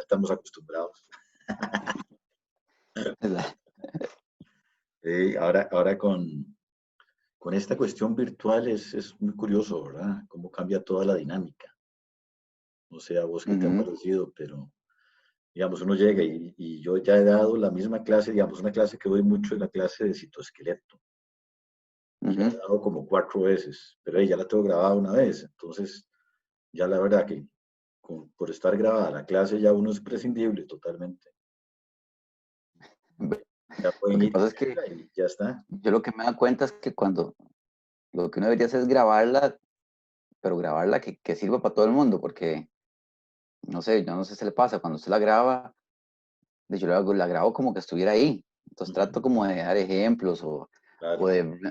estamos acostumbrados. Ahora con esta cuestión virtual es muy curioso, ¿verdad? Cómo cambia toda la dinámica. No sé a vos qué te ha parecido, pero digamos, uno llega y yo ya he dado la misma clase, digamos, una clase que doy mucho es la clase de citoesqueleto. Ya he dado como 4 veces, pero ya la tengo grabada una vez. Entonces, ya la verdad que por estar grabada la clase ya uno es prescindible totalmente. Ya Lo pueden que ir pasa es que y ya está. yo lo que me da cuenta es que cuando lo que uno debería hacer es grabarla, pero grabarla que sirva para todo el mundo, porque no sé, yo no sé si le pasa, cuando usted la graba, yo la grabo como que estuviera ahí. Entonces trato como de dar ejemplos Claro,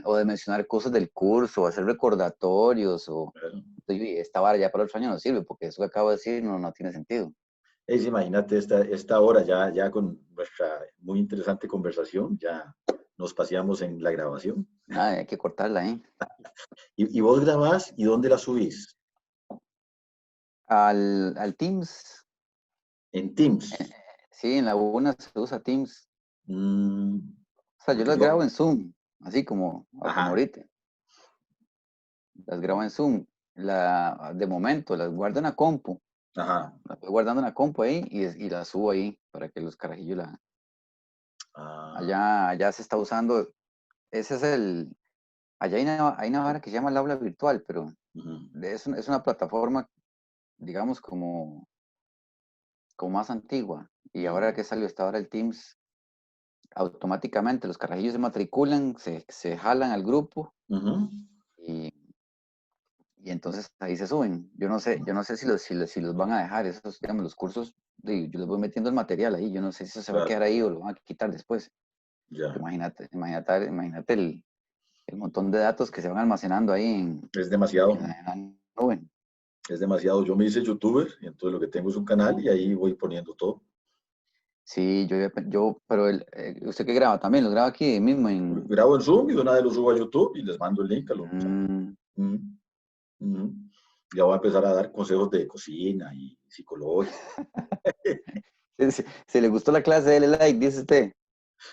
o de mencionar cosas del curso, o hacer recordatorios, claro. y esta vara ya para el otro año no sirve, porque eso que acabo de decir no tiene sentido. Imagínate esta hora ya con nuestra muy interesante conversación, ya nos paseamos en la grabación. Nada, hay que cortarla, ¿eh? Y vos grabás y ¿dónde la subís? Al Teams, En Teams. sí, en la UNA se usa Teams. Mm, O sea, yo porque las grabo en Zoom, así como ajá, ahorita. Las grabo en Zoom. De momento, las guardo en la compu. ajá. Las voy guardando en la compu ahí y las subo ahí para que los carajillos Ah, allá se está usando. Ese es allá hay una vara que se llama el aula virtual, pero ujú, es una plataforma, digamos, como más antigua. Y ahora ujú, que salió esta hora el Teams, automáticamente los carajillos se matriculan, se jalan al grupo ujú. y, y entonces ahí se suben. Yo no sé si los van a dejar, esos, digamos, los cursos, yo les voy metiendo el material ahí, yo no sé si eso se va a Claro, quedar ahí o lo van a quitar después. ya. Imagínate el montón de datos que se van almacenando ahí Es en demasiado, la nube. es demasiado. Yo me hice youtuber y entonces lo que tengo es un canal y ahí voy poniendo todo. Sí, pero ¿usted qué graba también? ¿Lo graba aquí mismo Grabo en Zoom y de una vez lo subo a YouTube y les mando el link a los muchachos. Mm, Ujú, ujú. Ya voy a empezar a dar consejos de cocina y psicológica. si le gustó la clase, dele like, dice usted.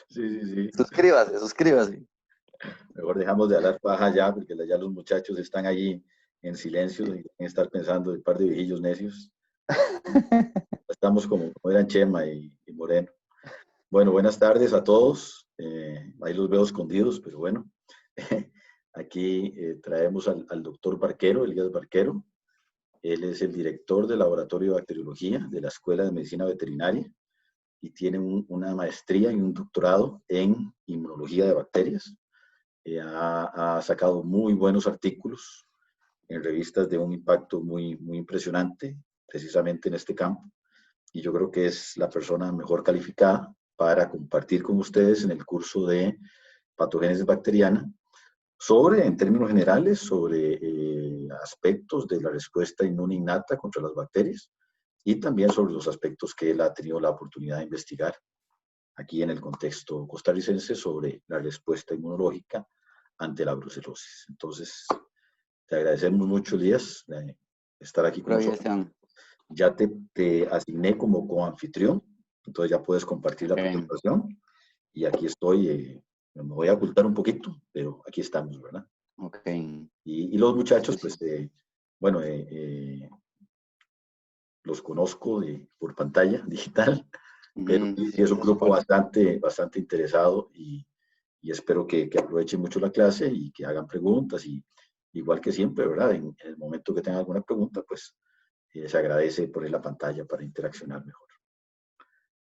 Sí, sí, sí. Suscríbase, suscríbase. Mejor dejamos de hablar paja ya, porque ya los muchachos están allí en silencio y deben estar pensando de un par de viejillos necios. Estamos como eran Chema y Moreno. Bueno, buenas tardes a todos. Ahí los veo escondidos, pero bueno. Aquí traemos al doctor Barquero, Elías Barquero. Él es el director del Laboratorio de Bacteriología de la Escuela de Medicina Veterinaria y tiene una maestría y un doctorado en inmunología de bacterias. Ha sacado muy buenos artículos en revistas de un impacto muy, muy impresionante, precisamente en este campo. Y yo creo que es la persona mejor calificada para compartir con ustedes en el curso de patogénesis bacteriana sobre, en términos generales, sobre aspectos de la respuesta inmune innata contra las bacterias y también sobre los aspectos que él ha tenido la oportunidad de investigar aquí en el contexto costarricense sobre la respuesta inmunológica ante la brucelosis. Entonces, te agradecemos mucho, Elías, estar aquí con Pura vida, nosotros. Esteban. Ya te asigné como coanfitrión, entonces ya puedes compartir la Ok, presentación y aquí estoy. Me voy a ocultar un poquito, pero aquí estamos, ¿verdad? ok. Y los muchachos, Sí, pues, sí. bueno, los conozco por pantalla digital, pero sí, sí Sí, es un eso grupo pasa. bastante interesado y espero que aprovechen mucho la clase y que hagan preguntas y igual que siempre, ¿verdad? En el momento que tengan alguna pregunta, pues se agradece poner la pantalla para interaccionar mejor.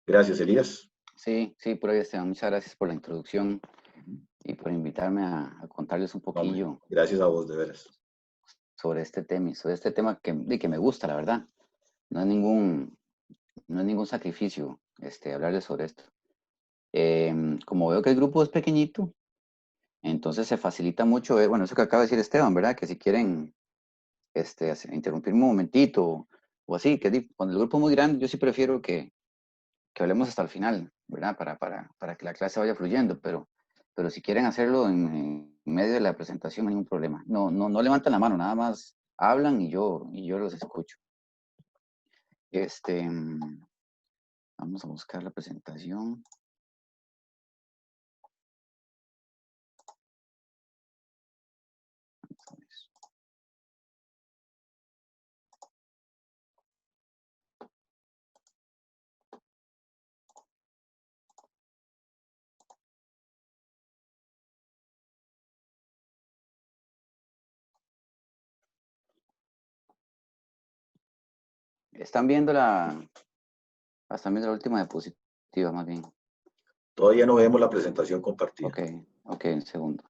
Gracias, Elías. Sí, sí, pura vida, Esteban. Muchas gracias por la introducción Ujú. y por invitarme a contarles un No, hombre, poquillo gracias a vos, de veras. sobre este tema que me gusta, la verdad. No es ningún sacrificio hablarles sobre esto. Como veo que el grupo es pequeñito, entonces se facilita mucho, bueno, eso que acaba de decir Esteban, ¿verdad? Que si quieren interrumpirme un momentito o así, cuando el grupo es muy grande, yo sí prefiero que hablemos hasta el final, ¿verdad? Para que la clase vaya fluyendo, pero si quieren hacerlo en medio de la presentación, no hay ningún problema. No levantan la mano, nada más hablan y yo los escucho. Este, Vamos a buscar la presentación. Están viendo están viendo la última diapositiva, más bien. Todavía no vemos la presentación compartida. Ok, un segundo.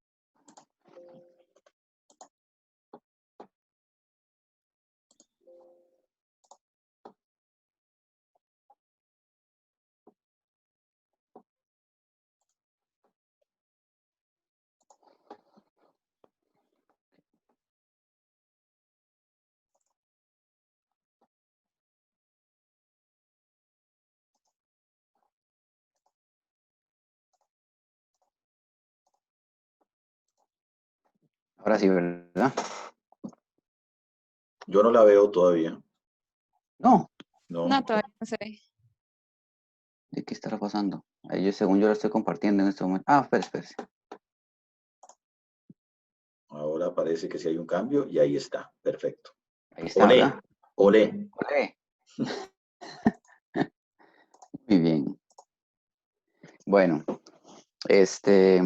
Ahora sí, ¿verdad? Yo no la veo todavía. No. No. No, todavía no se ve. ¿De qué estará pasando? Ahí según yo lo estoy compartiendo en este momento. Ah, espera. Ahora parece que sí hay un cambio y ahí está. Perfecto. Ahí está, Olé. ¿verdad? Olé. Olé. Muy bien. Bueno, ese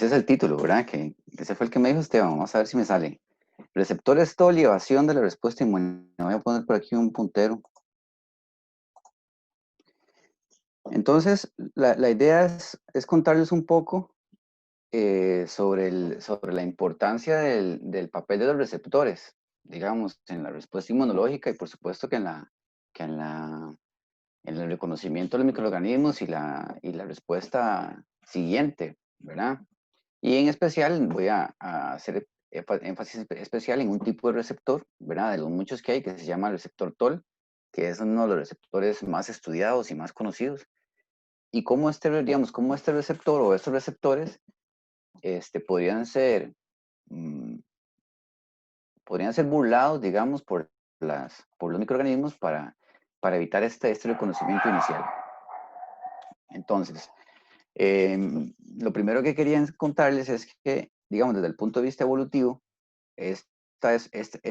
es el título, ¿verdad? Que ese fue el que me dijo Esteban. Vamos a ver si me sale. Receptores TOL y evasión de la respuesta inmune. Voy a poner por aquí un puntero. Entonces, la idea es contarles un poco sobre la importancia del papel de los receptores, digamos, en la respuesta inmunológica y por supuesto que en el reconocimiento de los microorganismos y la respuesta siguiente, ¿verdad? Y en especial voy a hacer énfasis especial en un tipo de receptor, ¿verdad? De los muchos que hay, que se llama el receptor TOL, que es uno de los receptores más estudiados y más conocidos. Y cómo cómo este receptor o estos receptores podrían ser, podrían ser burlados, digamos, por los microorganismos para evitar este reconocimiento inicial. Entonces, lo primero que quería contarles es que, digamos, desde el punto de vista evolutivo, esta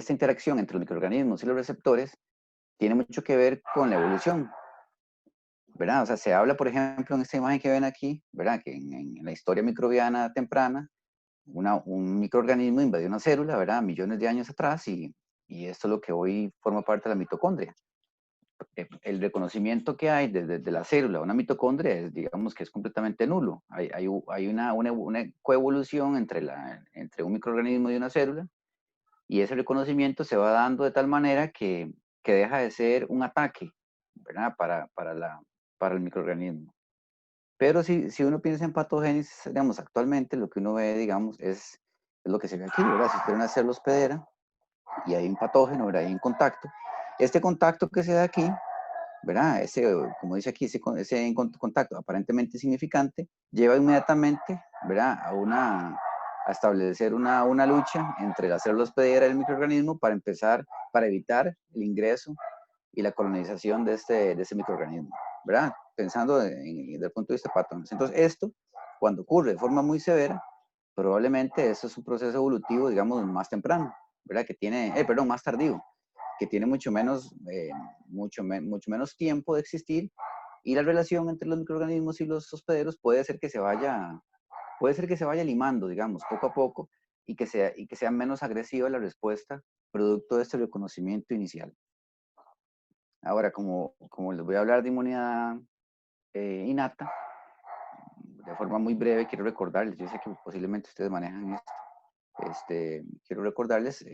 interacción entre los microorganismos y los receptores tiene mucho que ver con la evolución, ¿verdad? O sea, se habla, por ejemplo, en esta imagen que ven aquí, ¿verdad? Que en la historia microbiana temprana, un microorganismo invadió una célula, ¿verdad? Millones de años atrás y esto es lo que hoy forma parte de la mitocondria. El reconocimiento que hay desde la célula a una mitocondria es, digamos, que es completamente nulo. Hay una coevolución entre un microorganismo y una célula y ese reconocimiento se va dando de tal manera que deja de ser un ataque, ¿verdad? Para el microorganismo. Pero si uno piensa en patogénesis, digamos, actualmente lo que uno ve, digamos, es lo que se ve aquí, ¿verdad? Si quieren hacerlo hospedera y hay un patógeno, ¿verdad? Hay un contacto. Este contacto que se da aquí, ¿verdad? Como dice aquí, ese contacto aparentemente significante, lleva inmediatamente, ¿verdad? A establecer una lucha entre la célula hospedera y el microorganismo para evitar el ingreso y la colonización de ese microorganismo, ¿verdad? Pensando desde el punto de vista patógenos. Entonces, esto, cuando ocurre de forma muy severa, probablemente eso es un proceso evolutivo, digamos, más temprano, ¿verdad? Más tardío, que tiene mucho menos tiempo de existir y la relación entre los microorganismos y los hospederos puede ser que se vaya limando, digamos, poco a poco y que sea menos agresiva la respuesta producto de este reconocimiento inicial. Ahora, como les voy a hablar de inmunidad innata, de forma muy breve, quiero recordarles, yo sé que posiblemente ustedes manejan esto, quiero recordarles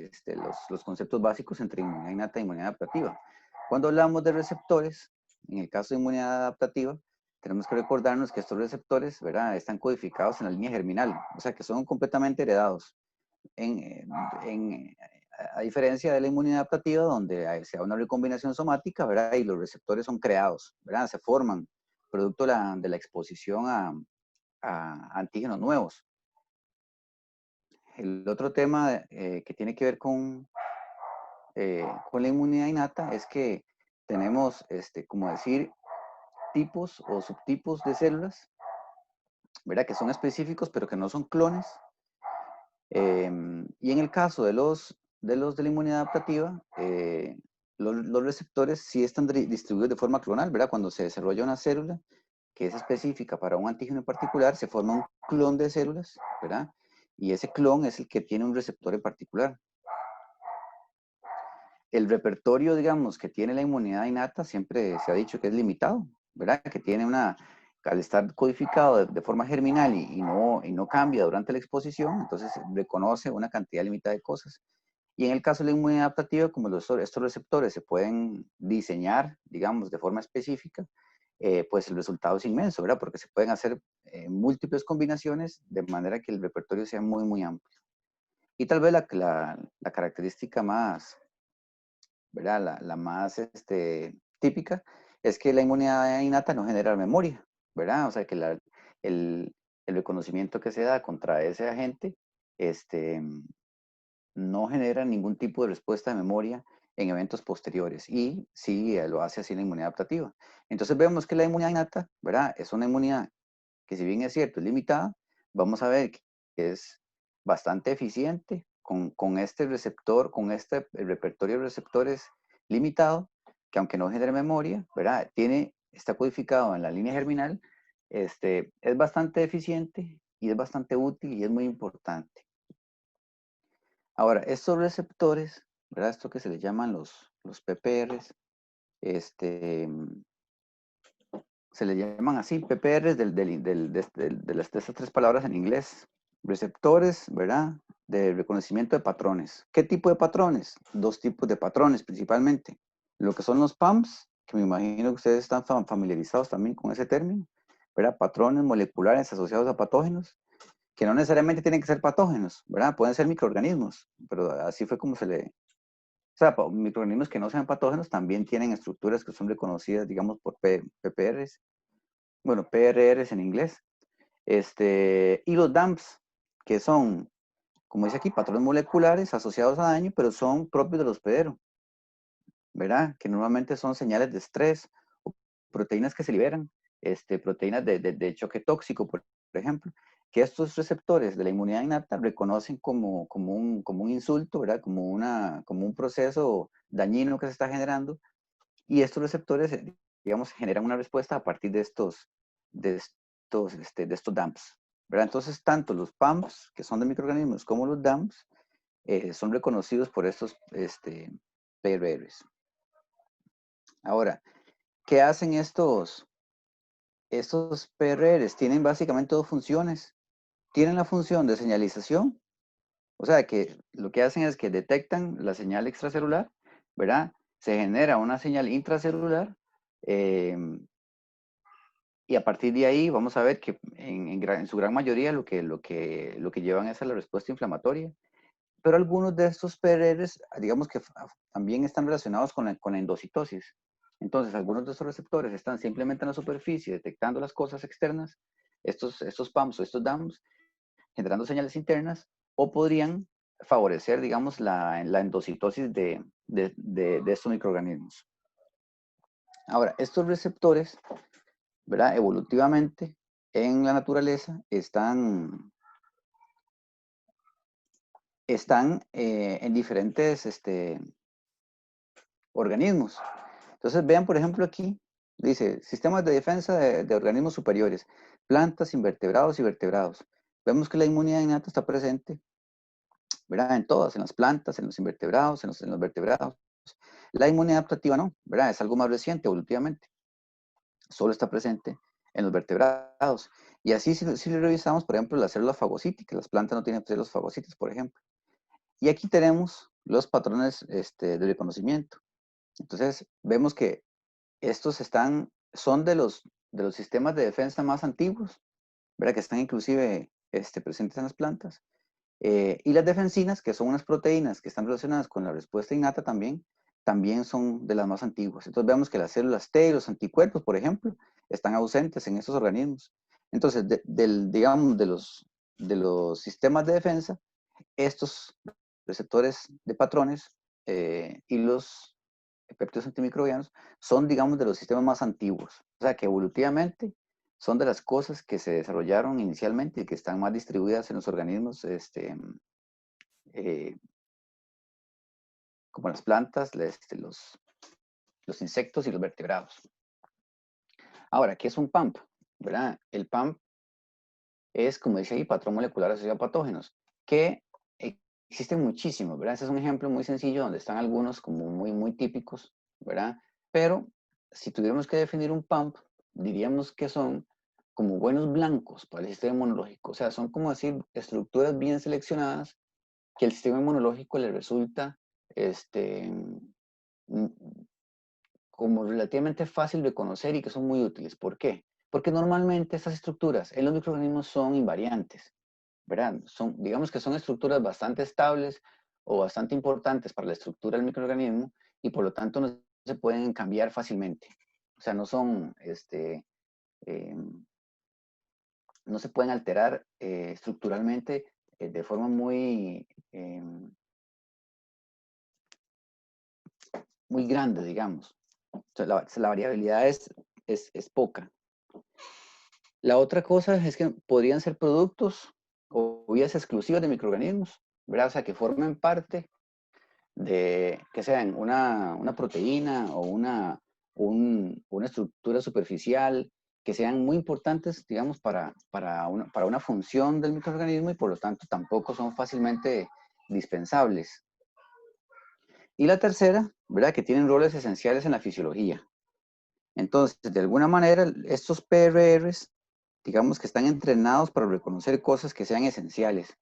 los conceptos básicos entre inmunidad innata e inmunidad adaptativa. Cuando hablamos de receptores, en el caso de inmunidad adaptativa, tenemos que recordarnos que estos receptores, ¿verdad?, están codificados en la línea germinal, o sea que son completamente heredados. A diferencia de la inmunidad adaptativa, donde se da una recombinación somática, ¿verdad? Y los receptores son creados, ¿verdad? Se forman producto de la exposición a antígenos nuevos. El otro tema que tiene que ver con la inmunidad innata es que tenemos, como decir, tipos o subtipos de células, ¿verdad? Que son específicos, pero que no son clones. Y en el caso de la inmunidad adaptativa, los receptores sí están distribuidos de forma clonal, ¿verdad? Cuando se desarrolla una célula que es específica para un antígeno en particular, se forma un clon de células, ¿verdad? Y ese clon es el que tiene un receptor en particular. El repertorio, digamos, que tiene la inmunidad innata siempre se ha dicho que es limitado, ¿verdad? Que tiene al estar codificado de forma germinal y no cambia durante la exposición, entonces reconoce una cantidad limitada de cosas. Y en el caso de la inmunidad adaptativa, como estos receptores se pueden diseñar, digamos, de forma específica, pues el resultado es inmenso, ¿verdad? Porque se pueden hacer múltiples combinaciones de manera que el repertorio sea muy, muy amplio. Y tal vez la característica más, ¿verdad? La más típica es que la inmunidad innata no genera memoria, ¿verdad? O sea, que el, el reconocimiento que se da contra ese agente, este, no genera ningún tipo de respuesta de memoria en eventos posteriores y sí lo hace así la inmunidad adaptativa. Entonces vemos que la inmunidad innata, ¿verdad? Es una inmunidad que si bien es cierto, es limitada, vamos a ver que es bastante eficiente con este receptor, con este repertorio de receptores limitado, que aunque no genere memoria, ¿verdad? Está codificado en la línea germinal, es bastante eficiente y es bastante útil y es muy importante. Ahora, estos receptores, ¿verdad? Esto que se les llaman los PPRs, se le llaman así, PPRs de estas tres palabras en inglés. Receptores, ¿verdad? De reconocimiento de patrones. ¿Qué tipo de patrones? Dos tipos de patrones principalmente. Lo que son los PAMs, que me imagino que ustedes están familiarizados también con ese término, ¿verdad? Patrones moleculares asociados a patógenos, que no necesariamente tienen que ser patógenos, ¿verdad? Pueden ser microorganismos, pero así fue como se le... O sea, microorganismos que no sean patógenos también tienen estructuras que son reconocidas, digamos, por PPRs. Bueno, PRRs en inglés. Y los DAMPs, que son, como dice aquí, patrones moleculares asociados a daño, pero son propios del hospedero, ¿verdad? Que normalmente son señales de estrés o proteínas que se liberan, proteínas de choque tóxico, por ejemplo, que estos receptores de la inmunidad innata reconocen como un insulto, ¿verdad? Como un proceso dañino que se está generando, y estos receptores, digamos, generan una respuesta a partir de estos DAMPs, ¿verdad? Entonces, tanto los PAMPs, que son de microorganismos, como los DAMPs, son reconocidos por estos PRRs. Ahora, ¿qué hacen estos PRRs? Tienen básicamente dos funciones. Tienen la función de señalización, o sea, que lo que hacen es que detectan la señal extracelular, ¿verdad? Se genera una señal intracelular, y a partir de ahí vamos a ver que en su gran mayoría lo que llevan es a la respuesta inflamatoria. Pero algunos de estos PRRs, digamos que también están relacionados con la endocitosis. Entonces, algunos de estos receptores están simplemente en la superficie detectando las cosas externas, estos PAMs o estos DAMs, generando señales internas, o podrían favorecer, digamos, la endocitosis de estos microorganismos. Ahora, estos receptores, ¿verdad? Evolutivamente, en la naturaleza están en diferentes organismos. Entonces, vean, por ejemplo, aquí, dice, sistemas de defensa de organismos superiores, plantas, invertebrados y vertebrados. Vemos que la inmunidad innata está presente, ¿verdad? En todas, en las plantas, en los invertebrados, en los vertebrados. La inmunidad adaptativa no, ¿verdad? Es algo más reciente, evolutivamente. Solo está presente en los vertebrados. Y así, si lo revisamos, por ejemplo, las células fagocíticas, las plantas no tienen células fagocíticas, por ejemplo. Y aquí tenemos los patrones de reconocimiento. Entonces, vemos que estos son de los sistemas de defensa más antiguos, ¿verdad? Que están inclusive presentes en las plantas. Y las defensinas, que son unas proteínas que están relacionadas con la respuesta innata también son de las más antiguas. Entonces vemos que las células T y los anticuerpos, por ejemplo, están ausentes en estos organismos. Entonces, digamos, de los sistemas de defensa, estos receptores de patrones y los péptidos antimicrobianos, son, digamos, de los sistemas más antiguos. O sea, que evolutivamente son de las cosas que se desarrollaron inicialmente y que están más distribuidas en los organismos, como las plantas, los insectos y los vertebrados. Ahora, ¿qué es un PAMP? ¿Verdad? El PAMP es, como dice ahí, patrón molecular asociado a patógenos, que existen muchísimos, ¿verdad? Ese es un ejemplo muy sencillo donde están algunos como muy típicos, ¿verdad? Pero si tuviéramos que definir un PAMP, diríamos que son como buenos blancos para el sistema inmunológico. O sea, son como decir estructuras bien seleccionadas que el sistema inmunológico le resulta como relativamente fácil de conocer y que son muy útiles. ¿Por qué? Porque normalmente estas estructuras en los microorganismos son invariantes, ¿verdad? Digamos que son estructuras bastante estables o bastante importantes para la estructura del microorganismo y por lo tanto no se pueden cambiar fácilmente. O sea, no son, no se pueden alterar estructuralmente de forma muy grande, digamos. O sea, la variabilidad es poca. La otra cosa es que podrían ser productos o vías exclusivas de microorganismos, ¿verdad? O sea, que formen parte de, que sean una proteína o una estructura superficial, que sean muy importantes, digamos, para una función del microorganismo y por lo tanto tampoco son fácilmente dispensables. Y la tercera, ¿verdad? Que tienen roles esenciales en la fisiología. Entonces, de alguna manera, estos PRRs, digamos que están entrenados para reconocer cosas que sean esenciales,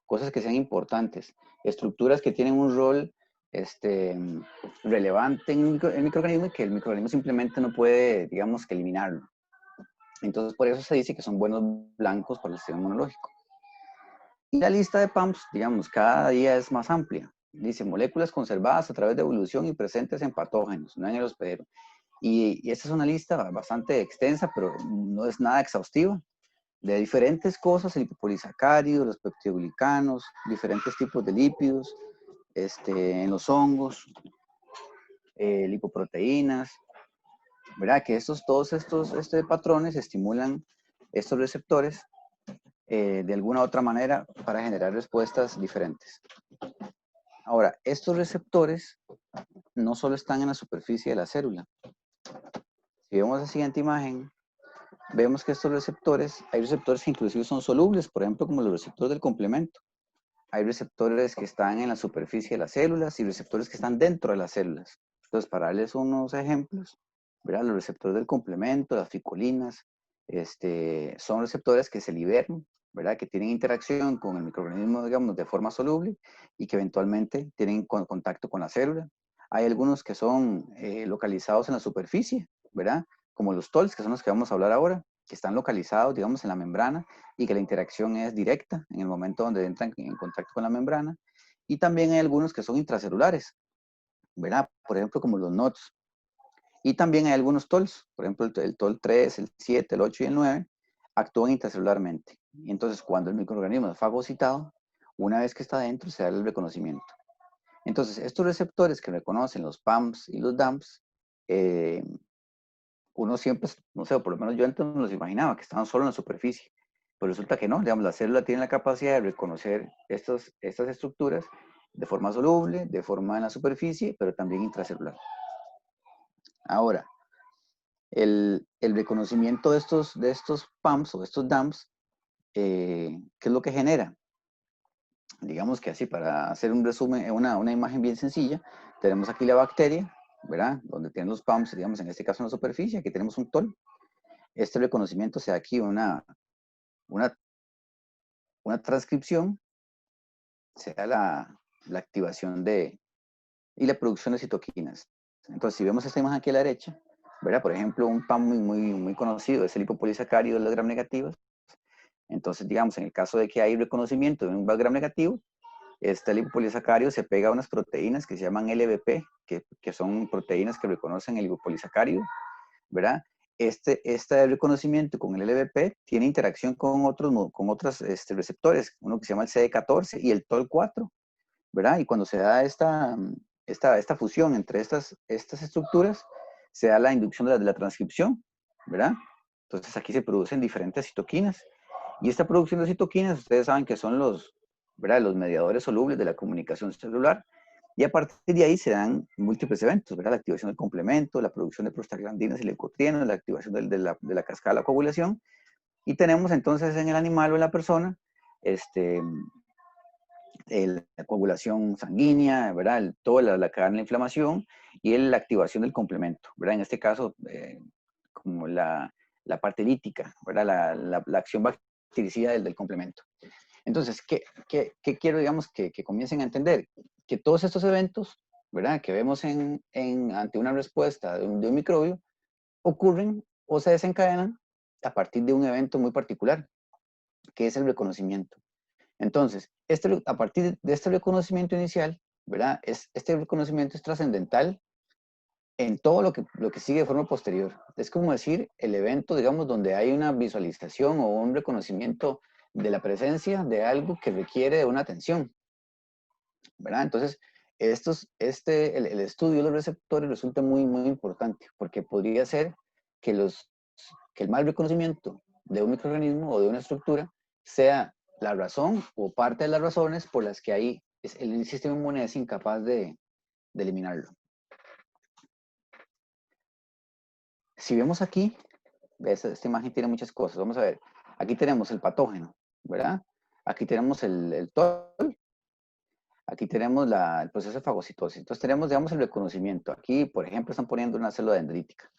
cosas que sean importantes, estructuras que tienen un rol relevante en el microorganismo y que el microorganismo simplemente no puede, digamos, que eliminarlo. Entonces, por eso se dice que son buenos blancos para el sistema inmunológico. Y la lista de PAMPs, digamos, cada día es más amplia. Dice moléculas conservadas a través de evolución y presentes en patógenos, no en el hospedero. Y esta es una lista bastante extensa, pero no es nada exhaustiva, de diferentes cosas, el lipopolisacáridos, los peptidoglicanos, diferentes tipos de lípidos, en los hongos, lipoproteínas, ¿verdad? Que todos estos patrones estimulan estos receptores de alguna u otra manera para generar respuestas diferentes. Ahora, estos receptores no solo están en la superficie de la célula. Si vemos la siguiente imagen, vemos que estos receptores, hay receptores que inclusive son solubles, por ejemplo, como los receptores del complemento. Hay receptores que están en la superficie de las células y receptores que están dentro de las células. Entonces, para darles unos ejemplos, ¿verdad? Los receptores del complemento, las ficolinas, son receptores que se liberan, ¿verdad? Que tienen interacción con el microorganismo, digamos, de forma soluble y que eventualmente tienen contacto con la célula. Hay algunos que son localizados en la superficie, ¿verdad? Como los TOLs, que son los que vamos a hablar ahora, que están localizados, digamos, en la membrana y que la interacción es directa en el momento donde entran en contacto con la membrana. Y también hay algunos que son intracelulares, ¿verdad? Por ejemplo, como los NOTs. Y también hay algunos TOLs, por ejemplo, el TOL 3, el 7, el 8 y el 9, actúan intracelularmente. Y entonces, cuando el microorganismo es fagocitado, una vez que está dentro, se da el reconocimiento. Entonces, estos receptores que reconocen los PAMPs y los DAMPs, uno siempre, no sé, por lo menos yo antes no los imaginaba, que estaban solo en la superficie. Pero resulta que no, digamos, la célula tiene la capacidad de reconocer estas estructuras de forma soluble, de forma en la superficie, pero también intracelular. Ahora, el reconocimiento de estos PAMPs o estos DAMPs, ¿qué es lo que genera? Digamos que así, para hacer un resumen, una imagen bien sencilla, tenemos aquí la bacteria, ¿verdad? Donde tienen los PAMPs, digamos, en este caso en la superficie, aquí tenemos un TOL. Este reconocimiento se da aquí una transcripción, se da la activación y la producción de citoquinas. Entonces, si vemos esta imagen aquí a la derecha, ¿verdad? Por ejemplo, un PAM muy conocido es el lipopolisacárido de las gram negativas. Entonces, digamos, en el caso de que hay reconocimiento de un gram negativo, este lipopolisacárido se pega a unas proteínas que se llaman LBP, que son proteínas que reconocen el lipopolisacárido, ¿verdad? Este reconocimiento con el LBP tiene interacción con otros receptores, uno que se llama el CD14 y el TOL4, ¿verdad? Y cuando se da esta fusión entre estas estructuras, se da la inducción de la transcripción, ¿verdad? Entonces aquí se producen diferentes citoquinas. Y esta producción de citoquinas, ustedes saben que son ¿verdad?, los mediadores solubles de la comunicación celular. Y a partir de ahí se dan múltiples eventos, ¿verdad? La activación del complemento, la producción de prostaglandinas y leucotrienos, la activación de la cascada de la coagulación. Y tenemos entonces en el animal o en la persona la coagulación sanguínea, ¿verdad? Toda la cadena de inflamación y la activación del complemento, ¿verdad? En este caso, como la parte lítica, ¿verdad? La acción bactericida del complemento. Entonces, ¿qué quiero, digamos, que comiencen a entender? Que todos estos eventos, ¿verdad?, que vemos ante una respuesta de un microbio, ocurren o se desencadenan a partir de un evento muy particular, que es el reconocimiento. Entonces, a partir de este reconocimiento inicial, ¿verdad?, este reconocimiento es trascendental en todo lo que sigue de forma posterior. Es como decir, el evento, digamos, donde hay una visualización o un reconocimiento de la presencia de algo que requiere de una atención, ¿verdad? Entonces, el estudio de los receptores resulta muy, muy importante, porque podría ser que el mal reconocimiento de un microorganismo o de una estructura sea la razón o parte de las razones por las que el sistema inmune es incapaz de eliminarlo. Si vemos aquí, esta imagen tiene muchas cosas. Vamos a ver. Aquí tenemos el patógeno, ¿verdad? Aquí tenemos el TOL. Aquí tenemos el proceso de fagocitosis. Entonces tenemos, digamos, el reconocimiento. Aquí, por ejemplo, están poniendo una célula dendrítica.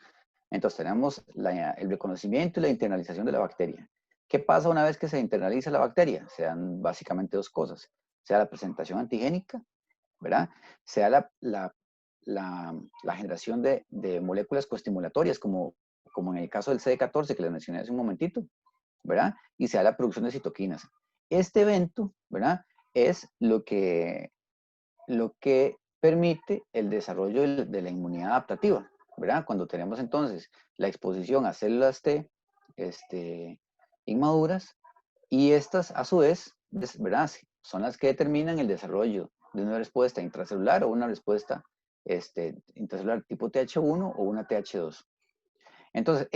Entonces tenemos el reconocimiento y la internalización de la bacteria. ¿Qué pasa una vez que se internaliza la bacteria? Se dan básicamente dos cosas. Se da la presentación antigénica, ¿verdad? Se da la generación de moléculas coestimulatorias, como en el caso del CD14 que les mencioné hace un momentito, ¿verdad? Y se da la producción de citoquinas. Este evento, ¿verdad?, es lo que permite el desarrollo de la inmunidad adaptativa, ¿verdad? Cuando tenemos entonces la exposición a células T inmaduras, y estas a su vez, ¿verdad?, son las que determinan el desarrollo de una respuesta intracelular o una respuesta intracelular tipo TH1 o una TH2. Entonces,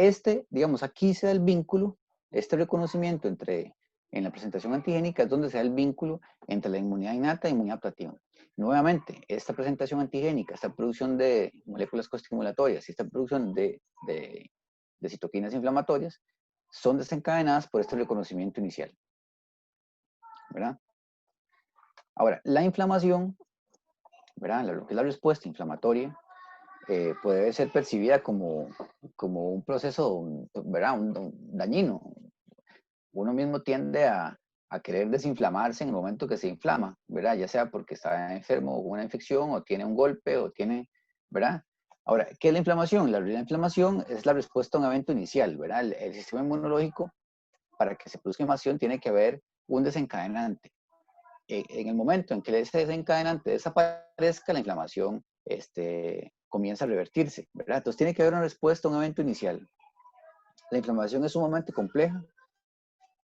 digamos, aquí se da el vínculo, este reconocimiento en la presentación antigénica es donde se da el vínculo entre la inmunidad innata y inmunidad adaptativa. Nuevamente, esta presentación antigénica, esta producción de moléculas coestimulatorias y esta producción de citoquinas inflamatorias son desencadenadas por este reconocimiento inicial, ¿verdad? Ahora, la inflamación, ¿verdad?, lo que es la respuesta inflamatoria, puede ser percibida como un proceso, ¿verdad?, un dañino. Uno mismo tiende a querer desinflamarse en el momento que se inflama, ¿verdad? Ya sea porque está enfermo o una infección o tiene un golpe o tiene, ¿verdad? Ahora, ¿qué es la inflamación? La inflamación es la respuesta a un evento inicial, ¿verdad? El sistema inmunológico, para que se produzca inflamación, tiene que haber un desencadenante. En el momento en que ese desencadenante desaparezca, la inflamación comienza a revertirse, ¿verdad? Entonces tiene que haber una respuesta a un evento inicial. La inflamación es sumamente compleja.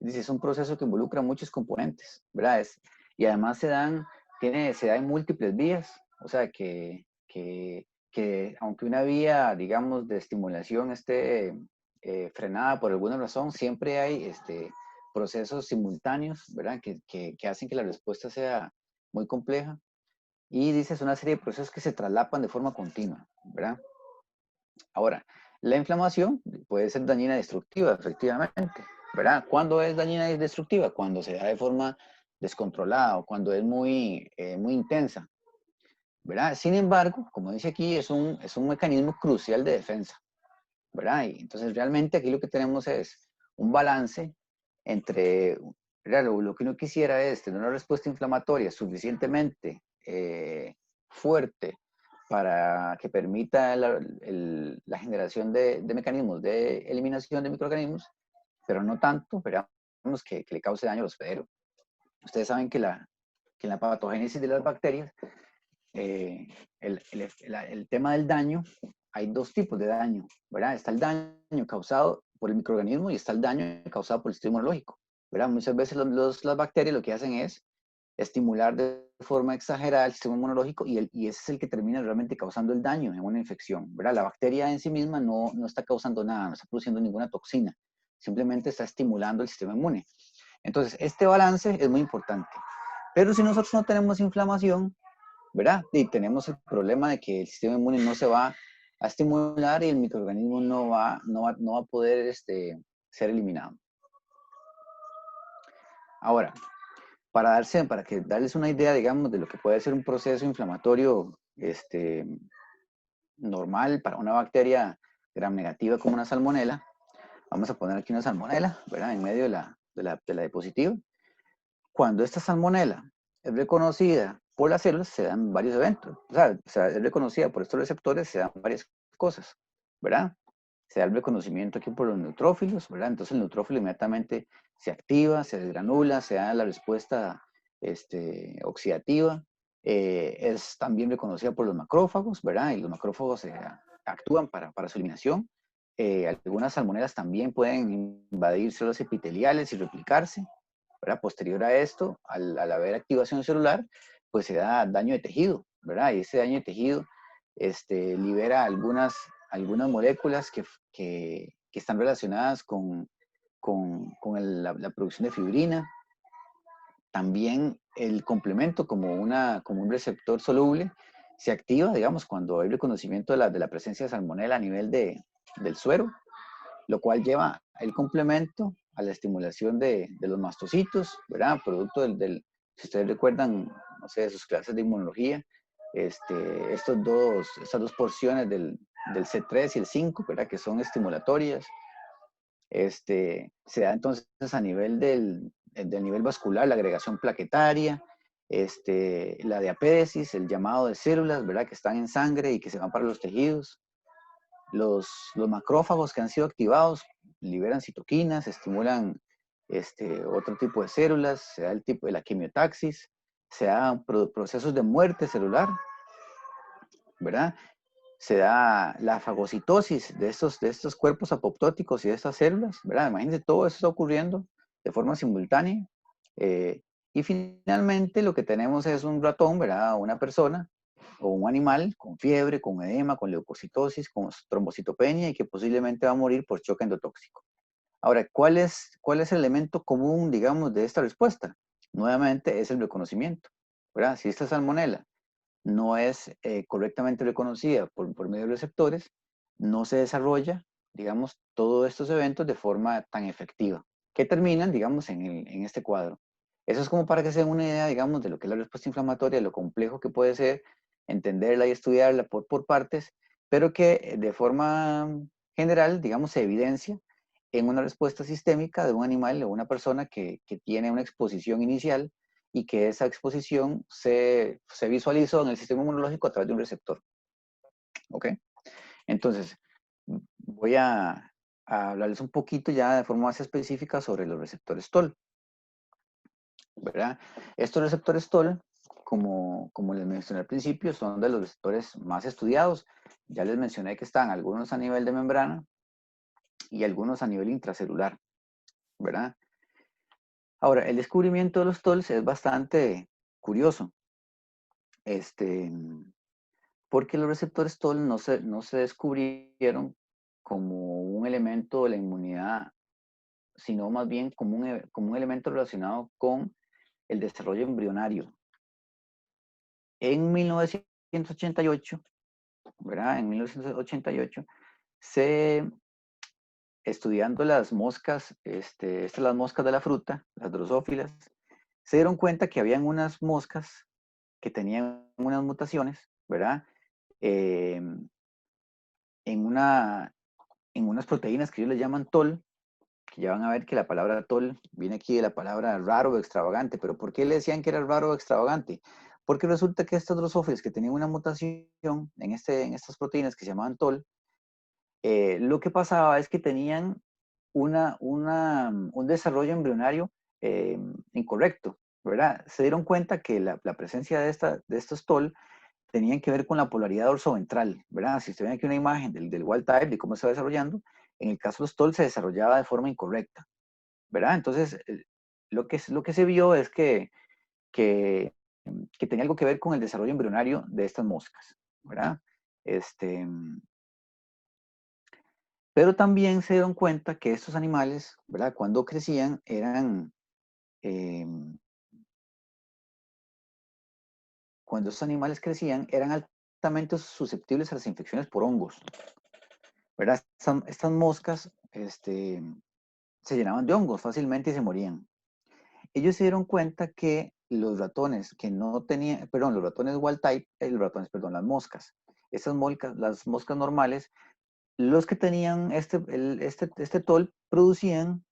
Es un proceso que involucra muchos componentes, ¿verdad? Y además se da en múltiples vías, o sea que aunque una vía, digamos, de estimulación esté frenada por alguna razón, siempre hay procesos simultáneos, ¿verdad?, que hacen que la respuesta sea muy compleja. Y es una serie de procesos que se traslapan de forma continua, ¿verdad? Ahora, la inflamación puede ser dañina y destructiva, efectivamente, ¿verdad? ¿Cuándo es dañina y destructiva? Cuando se da de forma descontrolada o cuando es muy intensa, ¿verdad? Sin embargo, como dice aquí, es un mecanismo crucial de defensa, ¿verdad? Y entonces realmente aquí lo que tenemos es un balance entre, ¿verdad?, lo que uno quisiera es tener una respuesta inflamatoria suficientemente fuerte para que permita la generación de mecanismos de eliminación de microorganismos, pero no tanto, ¿verdad?, que le cause daño a los hospedero. Ustedes saben que en la patogénesis de las bacterias, el tema del daño, hay dos tipos de daño, ¿verdad? Está el daño causado por el microorganismo y está el daño causado por el sistema inmunológico, ¿verdad? Muchas veces las bacterias lo que hacen es estimular de forma exagerada el sistema inmunológico y ese es el que termina realmente causando el daño en una infección, ¿verdad? La bacteria en sí misma no está causando nada, no está produciendo ninguna toxina, simplemente está estimulando el sistema inmune. Entonces, este balance es muy importante. Pero si nosotros no tenemos inflamación, ¿verdad? Y tenemos el problema de que el sistema inmune no se va a estimular y el microorganismo no va a poder ser eliminado. Ahora, para darles una idea, digamos, de lo que puede ser un proceso inflamatorio normal para una bacteria gram negativa como una salmonela, vamos a poner aquí una salmonela, ¿verdad? En medio de la diapositiva. Cuando esta salmonela es reconocida por las células, se dan varios eventos. O sea, es reconocida por estos receptores, se dan varias cosas, ¿verdad? Se da el reconocimiento aquí por los neutrófilos, ¿verdad? Entonces el neutrófilo inmediatamente se activa, se desgranula, se da la respuesta oxidativa. Es también reconocida por los macrófagos, ¿verdad? Y los macrófagos actúan para su eliminación. Algunas salmonelas también pueden invadir células epiteliales y replicarse, ¿verdad? Posterior a esto, al haber activación celular, pues se da daño de tejido, ¿verdad? Y ese daño de tejido libera algunas moléculas que están relacionadas con la producción de fibrina. También el complemento como un receptor soluble se activa, digamos, cuando hay reconocimiento de la presencia de salmonela a nivel del suero, lo cual lleva el complemento a la estimulación de los mastocitos, ¿verdad? Producto si ustedes recuerdan, no sé, de sus clases de inmunología, estas dos porciones del C3 y el 5, ¿verdad? Que son estimulatorias. Se da entonces a nivel del nivel vascular, la agregación plaquetaria, la diapédesis, el llamado de células, ¿verdad? Que están en sangre y que se van para los tejidos. Los macrófagos que han sido activados liberan citoquinas, estimulan otro tipo de células, se da el tipo de la quimiotaxis, se dan procesos de muerte celular, ¿verdad? Se da la fagocitosis de estos cuerpos apoptóticos y de estas células, ¿verdad? Imagínense, todo eso está ocurriendo de forma simultánea. Y finalmente lo que tenemos es un ratón, ¿verdad? Una persona o un animal con fiebre, con edema, con leucocitosis, con trombocitopenia y que posiblemente va a morir por choque endotóxico. Ahora, ¿cuál es el elemento común, digamos, de esta respuesta? Nuevamente es el reconocimiento, ¿verdad? Si esta salmonela no es correctamente reconocida por medio de receptores, no se desarrolla, digamos, todos estos eventos de forma tan efectiva, que terminan, digamos, en este cuadro. Eso es como para que se den una idea, digamos, de lo que es la respuesta inflamatoria, lo complejo que puede ser entenderla y estudiarla por partes, pero que de forma general, digamos, se evidencia en una respuesta sistémica de un animal o una persona que tiene una exposición inicial y que esa exposición se visualizó en el sistema inmunológico a través de un receptor. ¿Ok? Entonces, voy a hablarles un poquito ya de forma más específica sobre los receptores TOL. ¿Verdad? Estos receptores TOL, como les mencioné al principio, son de los receptores más estudiados. Ya les mencioné que están algunos a nivel de membrana y algunos a nivel intracelular, ¿verdad? Ahora, el descubrimiento de los TOLs es bastante curioso. Porque los receptores TOL no se descubrieron como un elemento de la inmunidad, sino más bien como un elemento relacionado con el desarrollo embrionario. En 1988, ¿verdad? En 1988, estudiando las moscas, las moscas de la fruta, las drosófilas, se dieron cuenta que habían unas moscas que tenían unas mutaciones, ¿verdad? En unas proteínas que ellos le llaman TOL, que ya van a ver que la palabra TOL viene aquí de la palabra raro o extravagante. ¿Pero por qué le decían que era raro o extravagante? Porque resulta que estos drosófilos que tenían una mutación en estas proteínas que se llamaban TOL, lo que pasaba es que tenían un desarrollo embrionario incorrecto, ¿verdad? Se dieron cuenta que la presencia de estos TOL tenían que ver con la polaridad dorsoventral, ¿verdad? Si usted ve aquí una imagen del wild type, de cómo se va desarrollando, en el caso de los TOL se desarrollaba de forma incorrecta, ¿verdad? Entonces, lo que se vio es que que tenía algo que ver con el desarrollo embrionario de estas moscas, ¿verdad? Pero también se dieron cuenta que estos animales, ¿verdad? Cuando crecían cuando estos animales crecían, eran altamente susceptibles a las infecciones por hongos, ¿verdad? Estas moscas se llenaban de hongos fácilmente y se morían. Ellos se dieron cuenta que los ratones que no tenían, perdón, los ratones wild type, perdón, las moscas, las moscas normales, los que tenían este tol producían,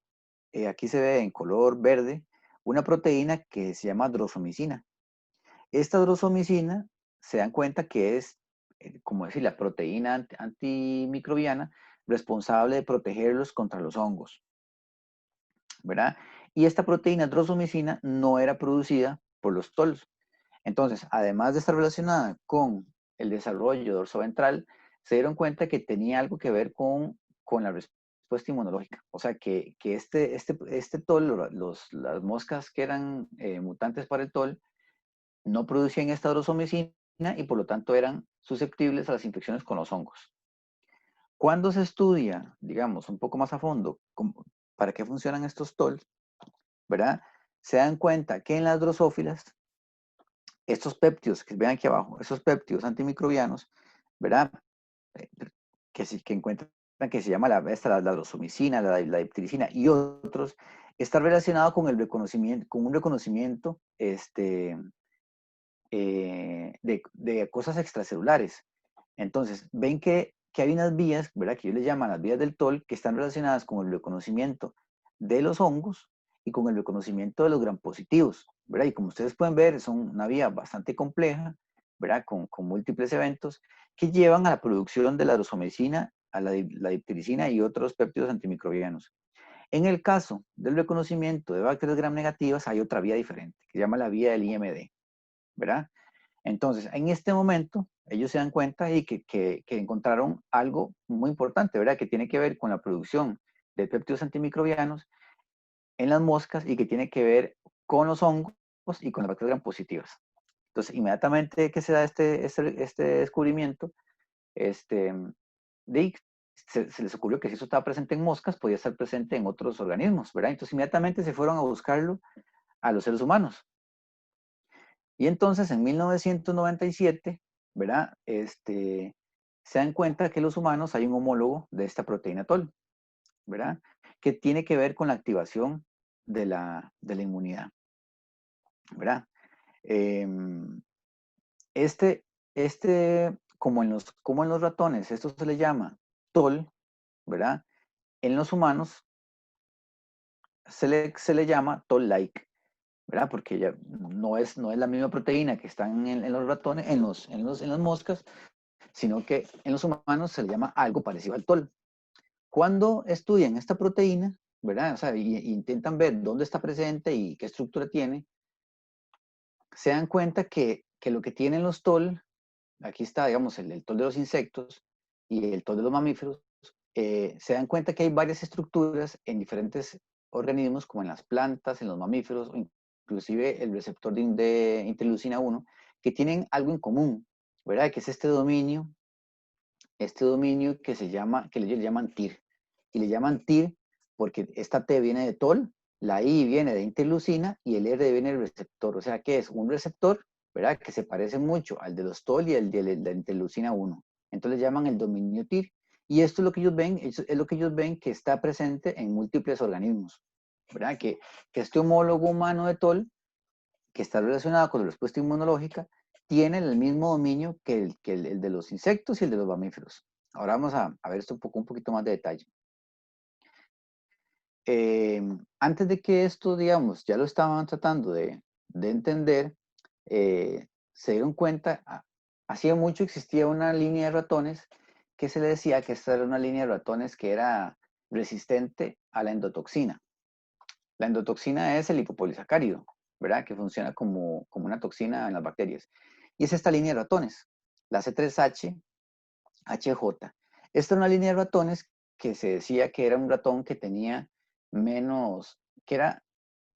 aquí se ve en color verde, una proteína que se llama drosomicina. Esta drosomicina se dan cuenta que es, como decir, la proteína antimicrobiana responsable de protegerlos contra los hongos, ¿verdad? Y esta proteína drosomicina no era producida por los tols. Entonces, además de estar relacionada con el desarrollo dorsoventral, se dieron cuenta que tenía algo que ver con la respuesta inmunológica. O sea, que este tol, las moscas que eran mutantes para el tol, no producían esta drosomicina y por lo tanto eran susceptibles a las infecciones con los hongos. Cuando se estudia, digamos, un poco más a fondo para qué funcionan estos TOL, ¿verdad? Se dan cuenta que en las drosófilas, estos péptidos que ven aquí abajo, esos péptidos antimicrobianos, ¿verdad? Que encuentran que se llama la drosomicina, la diptiricina y otros, está relacionado con el reconocimiento, con un reconocimiento de cosas extracelulares. Entonces, ven que hay unas vías, ¿verdad? Que ellos le llaman las vías del TOL, que están relacionadas con el reconocimiento de los hongos y con el reconocimiento de los gram positivos, ¿verdad? Y como ustedes pueden ver, son una vía bastante compleja, ¿verdad? Con múltiples eventos que llevan a la producción de la drosomicina, a la diptiricina y otros péptidos antimicrobianos. En el caso del reconocimiento de bacterias gram negativas, hay otra vía diferente, que se llama la vía del IMD, ¿verdad? Entonces, en este momento, ellos se dan cuenta y que encontraron algo muy importante, ¿verdad? Que tiene que ver con la producción de péptidos antimicrobianos en las moscas y que tiene que ver con los hongos y con las bacterias gram positivas. Entonces, inmediatamente que se da este descubrimiento, se les ocurrió que si eso estaba presente en moscas, podía estar presente en otros organismos, ¿verdad? Entonces, inmediatamente se fueron a buscarlo a los seres humanos. Y entonces en 1997, ¿verdad? Se dan cuenta que los humanos hay un homólogo de esta proteína TOL, ¿verdad? Que tiene que ver con la activación de la inmunidad, ¿verdad? Em, este, como en los ratones, esto se le llama TOL, ¿verdad? En los humanos se le llama TOL-like, ¿verdad? Porque ya no es la misma proteína que están en los ratones, en las moscas, sino que en los humanos se le llama algo parecido al TOL. Cuando estudian esta proteína, ¿verdad? O sea, intentan ver dónde está presente y qué estructura tiene, se dan cuenta que lo que tienen los TOL, aquí está, digamos, el TOL de los insectos y el TOL de los mamíferos, se dan cuenta que hay varias estructuras en diferentes organismos, como en las plantas, en los mamíferos, o inclusive el receptor de interleucina 1, que tienen algo en común, ¿verdad? Que es este dominio que ellos le llaman TIR. Y le llaman TIR porque esta T viene de TOL, la I viene de interleucina y el R viene del receptor. O sea que es un receptor, ¿verdad? Que se parece mucho al de los TOL y al de la interleucina 1. Entonces le llaman el dominio TIR. Y esto es lo que ellos ven, es lo que ellos ven que está presente en múltiples organismos, ¿verdad? Que este homólogo humano de TOL, que está relacionado con la respuesta inmunológica, tiene el mismo dominio que el de los insectos y el de los mamíferos. Ahora vamos a ver esto un poquito más de detalle. Antes de que esto, digamos, ya lo estaban tratando de entender, se dieron cuenta, hacía mucho existía una línea de ratones que se le decía que esta era una línea de ratones que era resistente a la endotoxina. La endotoxina es el lipopolisacárido, ¿verdad? Que funciona como una toxina en las bacterias. Y es esta línea de ratones, la C3H, HJ. Esta era una línea de ratones que se decía que era un ratón que tenía menos, que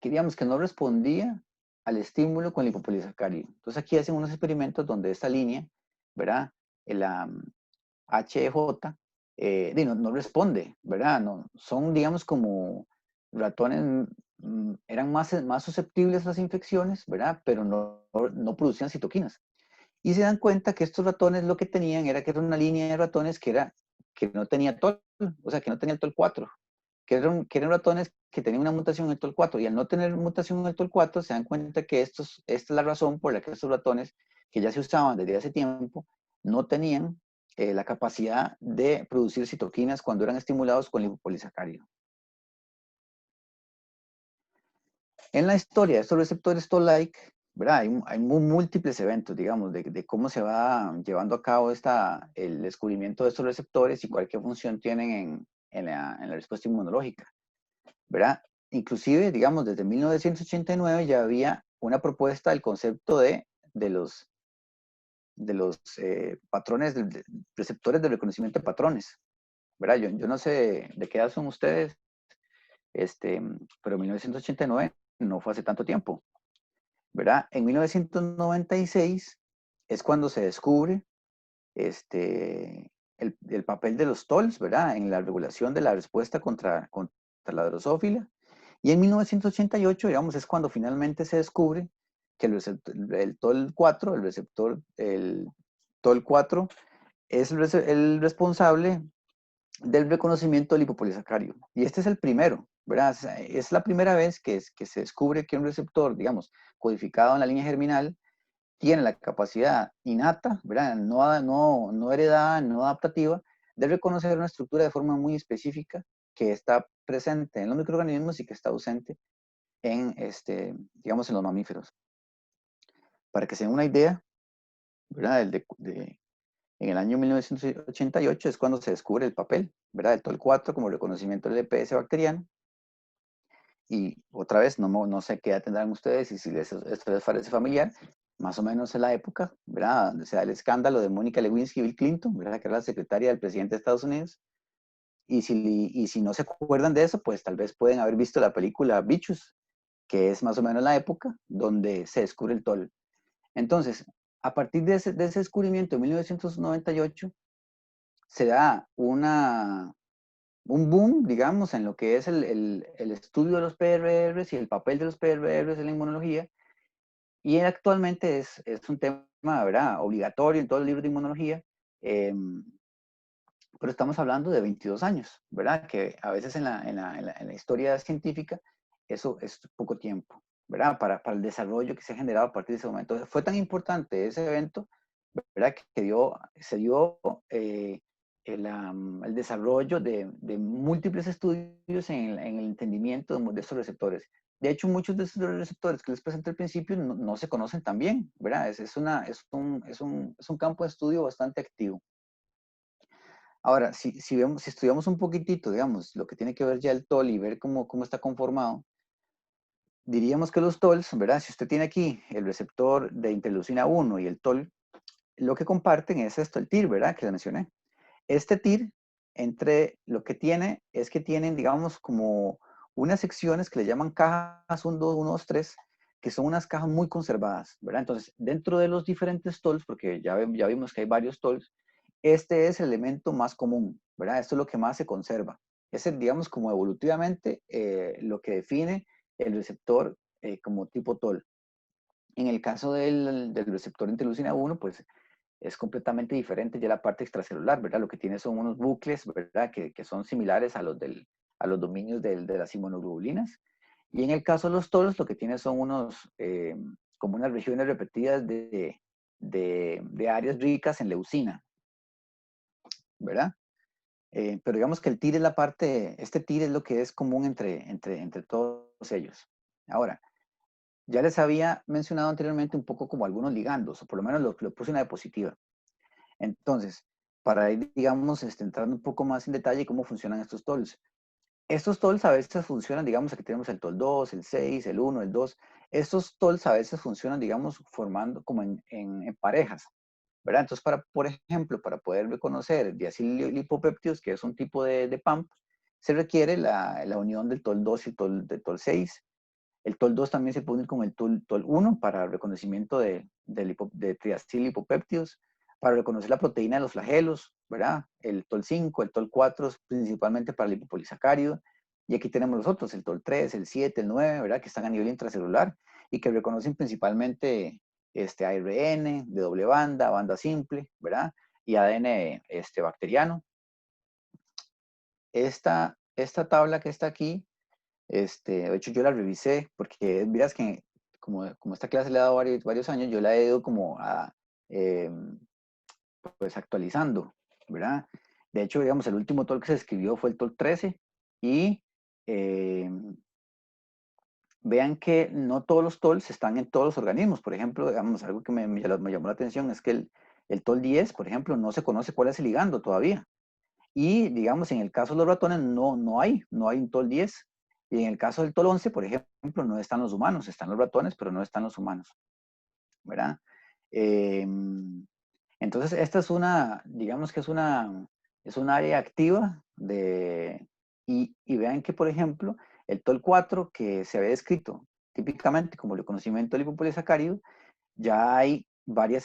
digamos que no respondía al estímulo con lipopolisacárido. Entonces aquí hacen unos experimentos donde esta línea, ¿verdad? La HJ, no responde, ¿verdad? No, son, digamos, como ratones, eran más susceptibles a las infecciones, ¿verdad? Pero no producían citoquinas. Y se dan cuenta que estos ratones lo que tenían era que era una línea de ratones que no tenía TOL, o sea, que no tenía el TOL4, que eran ratones que tenían una mutación en el TOL4, y al no tener mutación en el TOL4 se dan cuenta que esta es la razón por la que estos ratones, que ya se usaban desde hace tiempo, no tenían la capacidad de producir citoquinas cuando eran estimulados con lipopolisacárido. En la historia de estos receptores Toll-like, ¿verdad? Hay múltiples eventos, digamos, de cómo se va llevando a cabo el descubrimiento de estos receptores y cualquier función tienen en la respuesta inmunológica, ¿verdad? Inclusive, digamos, desde 1989 ya había una propuesta del concepto de los patrones, receptores de reconocimiento de patrones, ¿verdad? Yo no sé de qué edad son ustedes, pero 1989 no fue hace tanto tiempo, ¿verdad? En 1996 es cuando se descubre el papel de los TOLs, ¿verdad? En la regulación de la respuesta contra la drosófila. Y en 1988, digamos, es cuando finalmente se descubre que el TOL4, el TOL4 es el responsable del reconocimiento del lipopolisacárido. Y este es el primero, ¿verdad? Es la primera vez que se descubre que un receptor, digamos, codificado en la línea germinal, tiene la capacidad innata, ¿verdad? No heredada, no adaptativa, de reconocer una estructura de forma muy específica que está presente en los microorganismos y que está ausente en, digamos, en los mamíferos. Para que se den una idea, ¿verdad? En el año 1988 es cuando se descubre el papel, ¿verdad? El TOL4 como reconocimiento del EPS bacteriano. Y otra vez, no sé qué edad tendrán ustedes y si esto les parece familiar, más o menos en la época, ¿verdad? Donde se da el escándalo de Mónica Lewinsky y Bill Clinton, ¿verdad? Que era la secretaria del presidente de Estados Unidos. Y si no se acuerdan de eso, pues tal vez pueden haber visto la película Bichos, que es más o menos la época donde se descubre el TOL. Entonces, a partir de ese descubrimiento en 1998, se da un boom, digamos, en lo que es el estudio de los PRRs y el papel de los PRRs en la inmunología. Y actualmente es un tema, ¿verdad?, obligatorio en todos los libros de inmunología, pero estamos hablando de 22 años, ¿verdad? Que a veces en la historia científica eso es poco tiempo, ¿verdad? Para el desarrollo que se ha generado a partir de ese momento. Fue tan importante ese evento, ¿verdad? Se dio el desarrollo de múltiples estudios en el entendimiento de estos receptores. De hecho, muchos de estos receptores que les presenté al principio no se conocen tan bien, ¿verdad? Es un campo de estudio bastante activo. Ahora, si estudiamos un poquitito, digamos, lo que tiene que ver ya el TOL y ver cómo está conformado, diríamos que los TOLs, ¿verdad? Si usted tiene aquí el receptor de interleucina 1 y el TOL, lo que comparten es esto, el TIR, ¿verdad? Que le mencioné. Este TIR, entre lo que tiene, es que tienen, digamos, como unas secciones que le llaman cajas 1, 2, 1, 2, 3, que son unas cajas muy conservadas, ¿verdad? Entonces, dentro de los diferentes TOLs, porque ya vimos que hay varios TOLs, este es el elemento más común, ¿verdad? Esto es lo que más se conserva. Es, digamos, como evolutivamente lo que define el receptor como tipo TOL. En el caso del receptor interleucina 1, pues es completamente diferente ya la parte extracelular, ¿verdad? Lo que tiene son unos bucles, ¿verdad? Que son similares a los dominios de las inmunoglobulinas. Y en el caso de los toros, lo que tiene son como unas regiones repetidas de áreas ricas en leucina, ¿verdad? Pero digamos que el TIR es este TIR es lo que es común entre todos ellos. Ahora, ya les había mencionado anteriormente un poco como algunos ligandos, o por lo menos lo puse en una diapositiva. Entonces, para ir, digamos, entrando un poco más en detalle cómo funcionan estos TOLs. Estos TOLs a veces funcionan, digamos, aquí tenemos el TOL 2, el 6, el 1, el 2. Estos TOLs a veces funcionan, digamos, formando como en parejas, ¿verdad? Entonces, por ejemplo, para poder reconocer diacilipopéptidos, que es un tipo de PAMP, se requiere la unión del TOL 2 y del TOL 6. El TOL2 también se puede unir con el TOL1 para reconocimiento de triacil lipopéptidos, para reconocer la proteína de los flagelos, ¿verdad? El TOL5, el TOL4 principalmente para el lipopolisacárido. Y aquí tenemos los otros, el TOL3, el 7, el 9, ¿verdad? Que están a nivel intracelular y que reconocen principalmente ARN de doble banda, banda simple, ¿verdad? Y ADN bacteriano. Esta tabla que está aquí, de hecho yo la revisé porque miras que como esta clase le ha dado varios años, yo la he ido como pues actualizando, ¿verdad? De hecho, digamos, el último TOL que se escribió fue el TOL 13 y vean que no todos los TOLs están en todos los organismos. Por ejemplo, digamos, algo que me llamó la atención es que el TOL 10, por ejemplo, no se conoce cuál es el ligando todavía. Y, digamos, en el caso de los ratones no hay un TOL 10. Y en el caso del TOL 11, por ejemplo, no están los humanos, están los ratones, pero no están los humanos, ¿verdad? Entonces, esta es digamos que es un área activa y vean que, por ejemplo, el TOL4 que se había descrito típicamente como el reconocimiento del lipopolisacárido, ya hay varios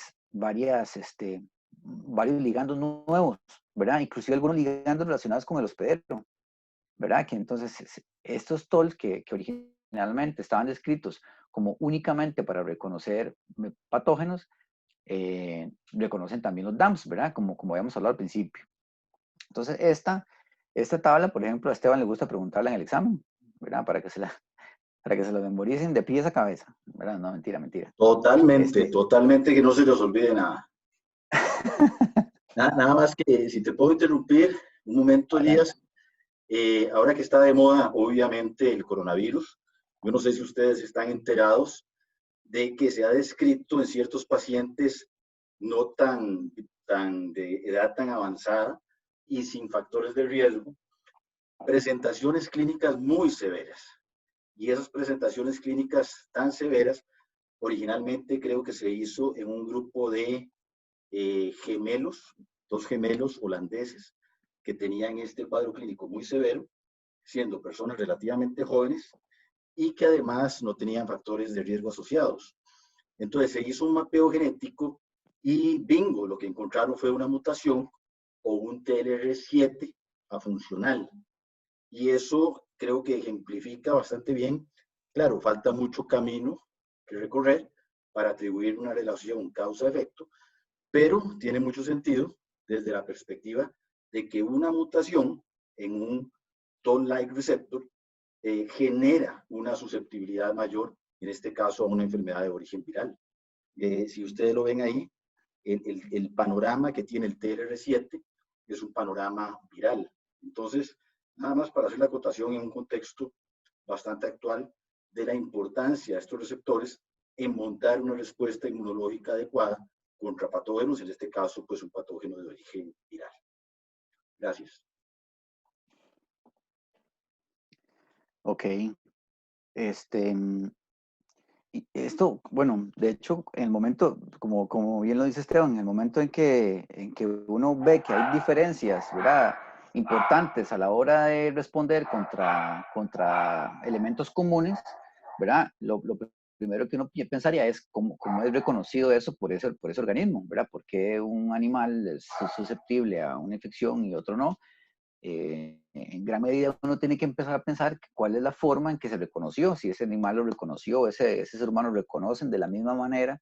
ligandos nuevos, ¿verdad? Inclusive algunos ligandos relacionados con el hospedero, ¿verdad? Que entonces estos TOLs que originalmente estaban descritos como únicamente para reconocer patógenos, reconocen también los DAMs, ¿verdad? Como habíamos hablado al principio. Entonces, esta tabla, por ejemplo, a Esteban le gusta preguntarla en el examen, ¿verdad? Para que se la memoricen de pies a cabeza, ¿verdad? No, mentira. Totalmente que no se les olvide nada. Nada más que, si te puedo interrumpir un momento, Elías, ahora que está de moda, obviamente, el coronavirus, yo no sé si ustedes están enterados de que se ha descrito en ciertos pacientes no de edad tan avanzada y sin factores de riesgo, presentaciones clínicas muy severas. Y esas presentaciones clínicas tan severas, originalmente creo que se hizo en un grupo de dos gemelos holandeses que tenían este cuadro clínico muy severo, siendo personas relativamente jóvenes y que además no tenían factores de riesgo asociados. Entonces se hizo un mapeo genético y bingo, lo que encontraron fue una mutación o un TLR7 afuncional. Y eso creo que ejemplifica bastante bien. Claro, falta mucho camino que recorrer para atribuir una relación causa-efecto, pero tiene mucho sentido desde la perspectiva de que una mutación en un toll-like receptor genera una susceptibilidad mayor, en este caso a una enfermedad de origen viral. Si ustedes lo ven ahí, el panorama que tiene el TLR7 es un panorama viral. Entonces, nada más para hacer la acotación en un contexto bastante actual de la importancia de estos receptores en montar una respuesta inmunológica adecuada contra patógenos, en este caso, pues un patógeno de origen viral. Gracias. Ok. Esto, bueno, de hecho, en el momento, como bien lo dice Esteban, en el momento en que uno ve que hay diferencias, ¿verdad?, importantes a la hora de responder contra elementos comunes, ¿verdad?, lo primero que uno pensaría es cómo es reconocido eso por ese organismo, ¿verdad? ¿Por qué un animal es susceptible a una infección y otro no? En gran medida uno tiene que empezar a pensar cuál es la forma en que se reconoció, si ese animal lo reconoció, ese ser humano lo reconocen de la misma manera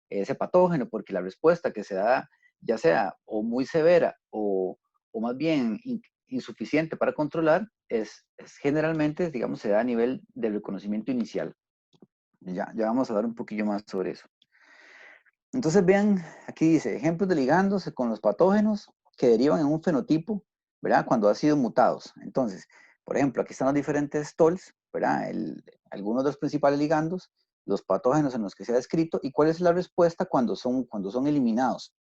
ese patógeno, porque la respuesta que se da, ya sea o muy severa o más bien insuficiente para controlar, es generalmente, digamos, se da a nivel del reconocimiento inicial. Ya vamos a hablar un poquillo más sobre eso. Entonces vean, aquí dice, ejemplos de ligandos con los patógenos que derivan en un fenotipo, ¿verdad? Cuando han sido mutados. Entonces, por ejemplo, aquí están los diferentes TOLs, ¿verdad? Algunos de los principales ligandos, los patógenos en los que se ha descrito y cuál es la respuesta cuando son eliminados.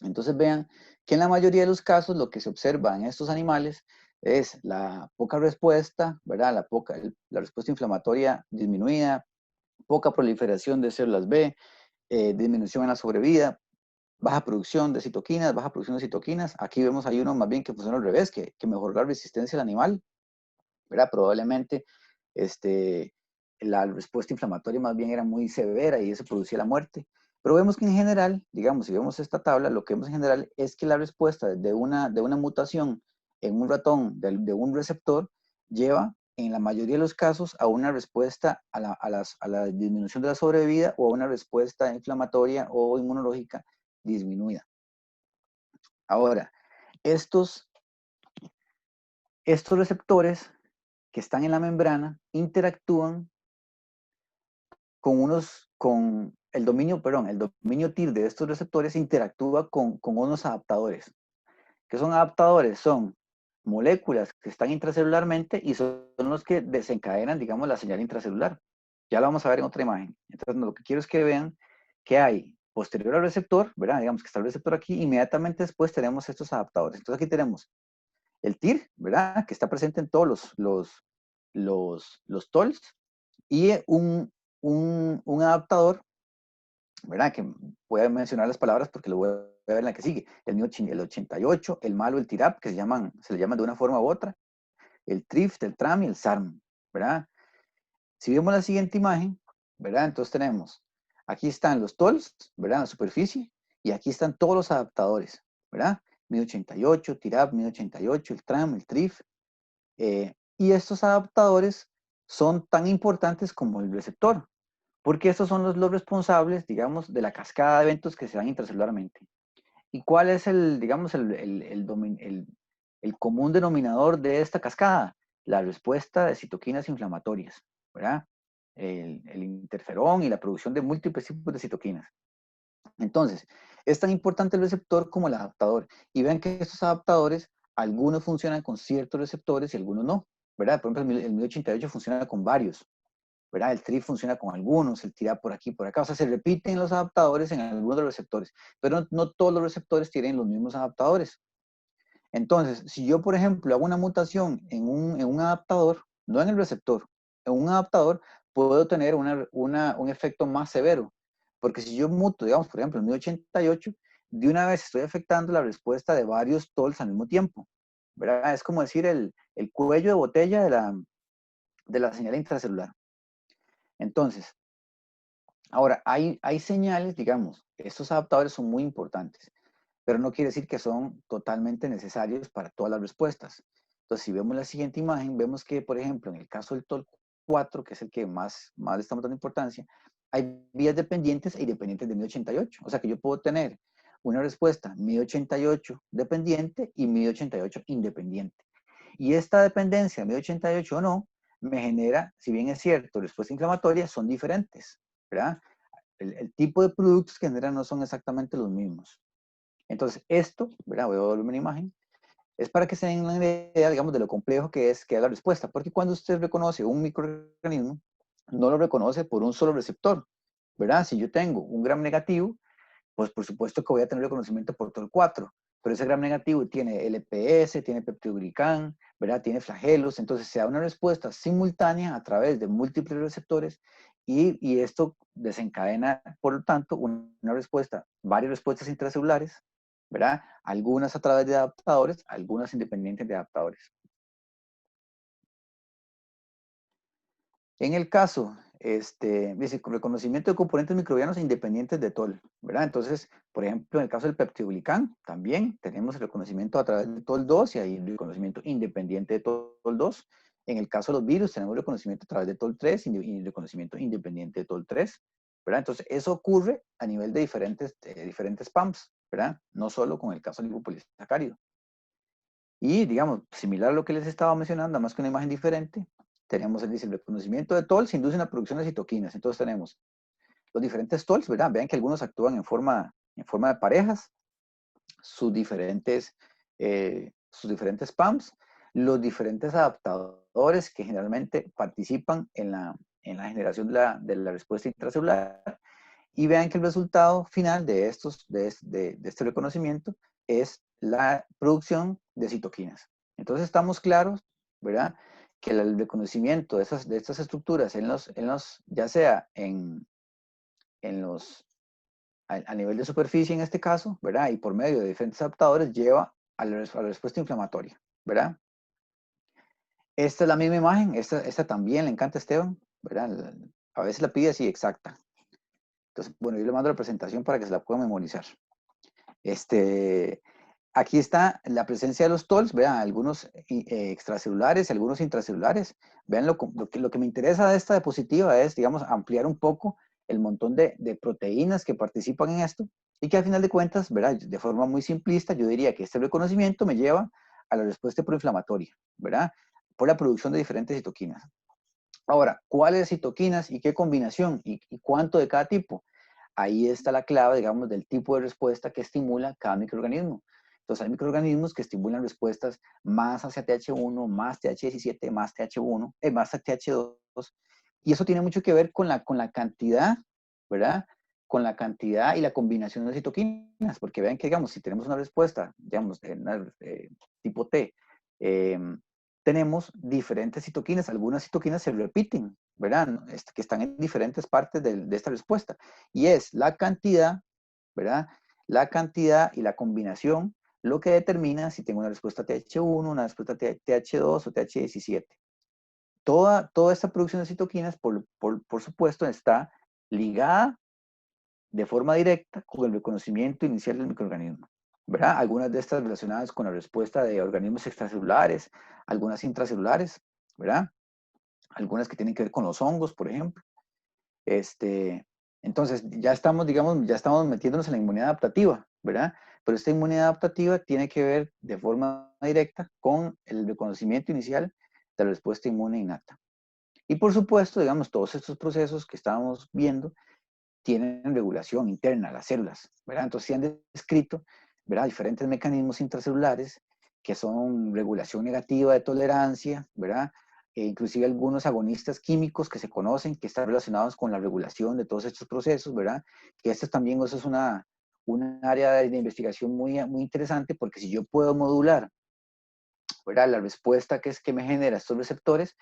Entonces vean que en la mayoría de los casos lo que se observa en estos animales es la poca respuesta, ¿verdad? La respuesta inflamatoria disminuida, poca proliferación de células B, disminución en la sobrevida, baja producción de citoquinas, baja producción de citoquinas. Aquí vemos ahí uno más bien que funciona al revés, que mejoró la resistencia del animal, ¿verdad? Probablemente la respuesta inflamatoria más bien era muy severa y eso producía la muerte. Pero vemos que en general, digamos, si vemos esta tabla, lo que vemos en general es que la respuesta de una mutación en un ratón de un receptor lleva en la mayoría de los casos a una respuesta a la disminución de la sobrevida o a una respuesta inflamatoria o inmunológica disminuida. Ahora, estos receptores que están en la membrana interactúan con el dominio TIR de estos receptores interactúa con unos adaptadores. ¿Qué son adaptadores? Son moléculas que están intracelularmente y son los que desencadenan, digamos, la señal intracelular. Ya lo vamos a ver en otra imagen. Entonces, lo que quiero es que vean que hay posterior al receptor, ¿verdad? Digamos que está el receptor aquí, inmediatamente después tenemos estos adaptadores. Entonces, aquí tenemos el TIR, ¿verdad? Que está presente en todos los TOLs y un adaptador, ¿verdad? Que voy a mencionar las palabras porque lo voy a ver en la que sigue. El 88, el malo, el TIRAP, que se le llaman de una forma u otra, el TRIFT, el TRAM y el SARM, ¿verdad? Si vemos la siguiente imagen, ¿verdad? Entonces tenemos, aquí están los TOLs, ¿verdad? En la superficie, y aquí están todos los adaptadores, ¿verdad? 1088, TIRAP, 1088, el TRAM, el TRIFT, y estos adaptadores son tan importantes como el receptor, porque estos son los responsables, digamos, de la cascada de eventos que se dan intracelularmente. ¿Y cuál es digamos, el común denominador de esta cascada? La respuesta de citoquinas inflamatorias, ¿verdad? El interferón y la producción de múltiples tipos de citoquinas. Entonces, es tan importante el receptor como el adaptador. Y vean que estos adaptadores, algunos funcionan con ciertos receptores y algunos no, ¿verdad? Por ejemplo, el 1088 funciona con varios, ¿verdad? El TRIP funciona con algunos, el TIRAP por aquí, por acá. O sea, se repiten los adaptadores en algunos de los receptores, pero no todos los receptores tienen los mismos adaptadores. Entonces, si yo, por ejemplo, hago una mutación en un adaptador, no en el receptor, en un adaptador, puedo tener un efecto más severo. Porque si yo muto, digamos, por ejemplo, el 1088, de una vez estoy afectando la respuesta de varios TOLs al mismo tiempo, ¿verdad? Es como decir el cuello de botella de la señal intracelular. Entonces, ahora, hay señales, digamos, estos adaptadores son muy importantes, pero no quiere decir que son totalmente necesarios para todas las respuestas. Entonces, si vemos la siguiente imagen, vemos que, por ejemplo, en el caso del TOL4, que es el que más le estamos dando importancia, hay vías dependientes e independientes de 1088. O sea que yo puedo tener una respuesta 1088 dependiente y 1088 independiente. Y esta dependencia, 1088 o no, me genera, si bien es cierto, respuestas inflamatorias son diferentes, ¿verdad? El tipo de productos que generan no son exactamente los mismos. Entonces, esto, ¿verdad? Voy a volver una imagen, es para que se den una idea, digamos, de lo complejo que es la respuesta, porque cuando usted reconoce un microorganismo, no lo reconoce por un solo receptor, ¿verdad? Si yo tengo un gram negativo, pues por supuesto que voy a tener reconocimiento por todo el 4, pero ese gram negativo tiene LPS, tiene peptidoglicán, ¿verdad? Tiene flagelos, entonces se da una respuesta simultánea a través de múltiples receptores y esto desencadena, por lo tanto, una respuesta, varias respuestas intracelulares, ¿verdad? Algunas a través de adaptadores, algunas independientes de adaptadores. En el caso, dice, reconocimiento de componentes microbianos independientes de TOL, ¿verdad? Entonces, por ejemplo, en el caso del peptidoglicán, también tenemos el reconocimiento a través de TOL2 y hay reconocimiento independiente de TOL2. En el caso de los virus, tenemos reconocimiento a través de TOL3 y reconocimiento independiente de TOL3, ¿verdad? Entonces, eso ocurre a nivel de diferentes PAMs, ¿verdad? No solo con el caso del lipopolisacárido. Y, digamos, similar a lo que les estaba mencionando, más que una imagen diferente, tenemos el reconocimiento de TOLs induce una producción de citoquinas. Entonces tenemos los diferentes TOLs, ¿verdad? Vean que algunos actúan en forma de parejas, sus diferentes PAMs, los diferentes adaptadores que generalmente participan en la generación de la respuesta intracelular. Y vean que el resultado final de este reconocimiento es la producción de citoquinas. Entonces estamos claros, ¿verdad? Que el reconocimiento de estas estructuras ya sea a nivel de superficie en este caso, ¿verdad? Y por medio de diferentes adaptadores lleva a la respuesta inflamatoria, ¿verdad? Esta es la misma imagen, esta también le encanta a Esteban, ¿verdad? A veces la pide así exacta. Entonces, bueno, yo le mando la presentación para que se la pueda memorizar. Aquí está la presencia de los TOLs, vean, algunos extracelulares, algunos intracelulares. Vean lo que me interesa de esta diapositiva es, digamos, ampliar un poco el montón de proteínas que participan en esto y que al final de cuentas, ¿verdad? De forma muy simplista, yo diría que este reconocimiento me lleva a la respuesta proinflamatoria, ¿verdad? Por la producción de diferentes citoquinas. Ahora, ¿cuáles citoquinas y qué combinación y cuánto de cada tipo? Ahí está la clave, digamos, del tipo de respuesta que estimula cada microorganismo. Entonces, hay microorganismos que estimulan respuestas más hacia TH1, más TH17, más TH1, más TH2. Y eso tiene mucho que ver con la cantidad, ¿verdad? Con la cantidad y la combinación de citoquinas. Porque vean que, digamos, si tenemos una respuesta, digamos, tipo T, tenemos diferentes citoquinas. Algunas citoquinas se repiten, ¿verdad? Que están en diferentes partes de esta respuesta. Y es la cantidad, ¿verdad? La cantidad y la combinación lo que determina si tengo una respuesta TH1, una respuesta TH2 o TH17. Toda esta producción de citoquinas, por supuesto, está ligada de forma directa con el reconocimiento inicial del microorganismo, ¿verdad? Algunas de estas relacionadas con la respuesta de organismos extracelulares, algunas intracelulares, ¿verdad? Algunas que tienen que ver con los hongos, por ejemplo. Entonces, ya estamos, digamos, ya estamos metiéndonos en la inmunidad adaptativa, ¿verdad? Pero esta inmunidad adaptativa tiene que ver de forma directa con el reconocimiento inicial de la respuesta inmune innata. Y por supuesto, digamos, todos estos procesos que estábamos viendo tienen regulación interna, las células, ¿verdad? Entonces se han descrito, ¿verdad? Diferentes mecanismos intracelulares que son regulación negativa de tolerancia, ¿verdad? Inclusive algunos agonistas químicos que se conocen, que están relacionados con la regulación de todos estos procesos, ¿verdad? Que esto también eso es un área de investigación muy, muy interesante, porque si yo puedo modular, ¿verdad? La respuesta que me genera estos receptores,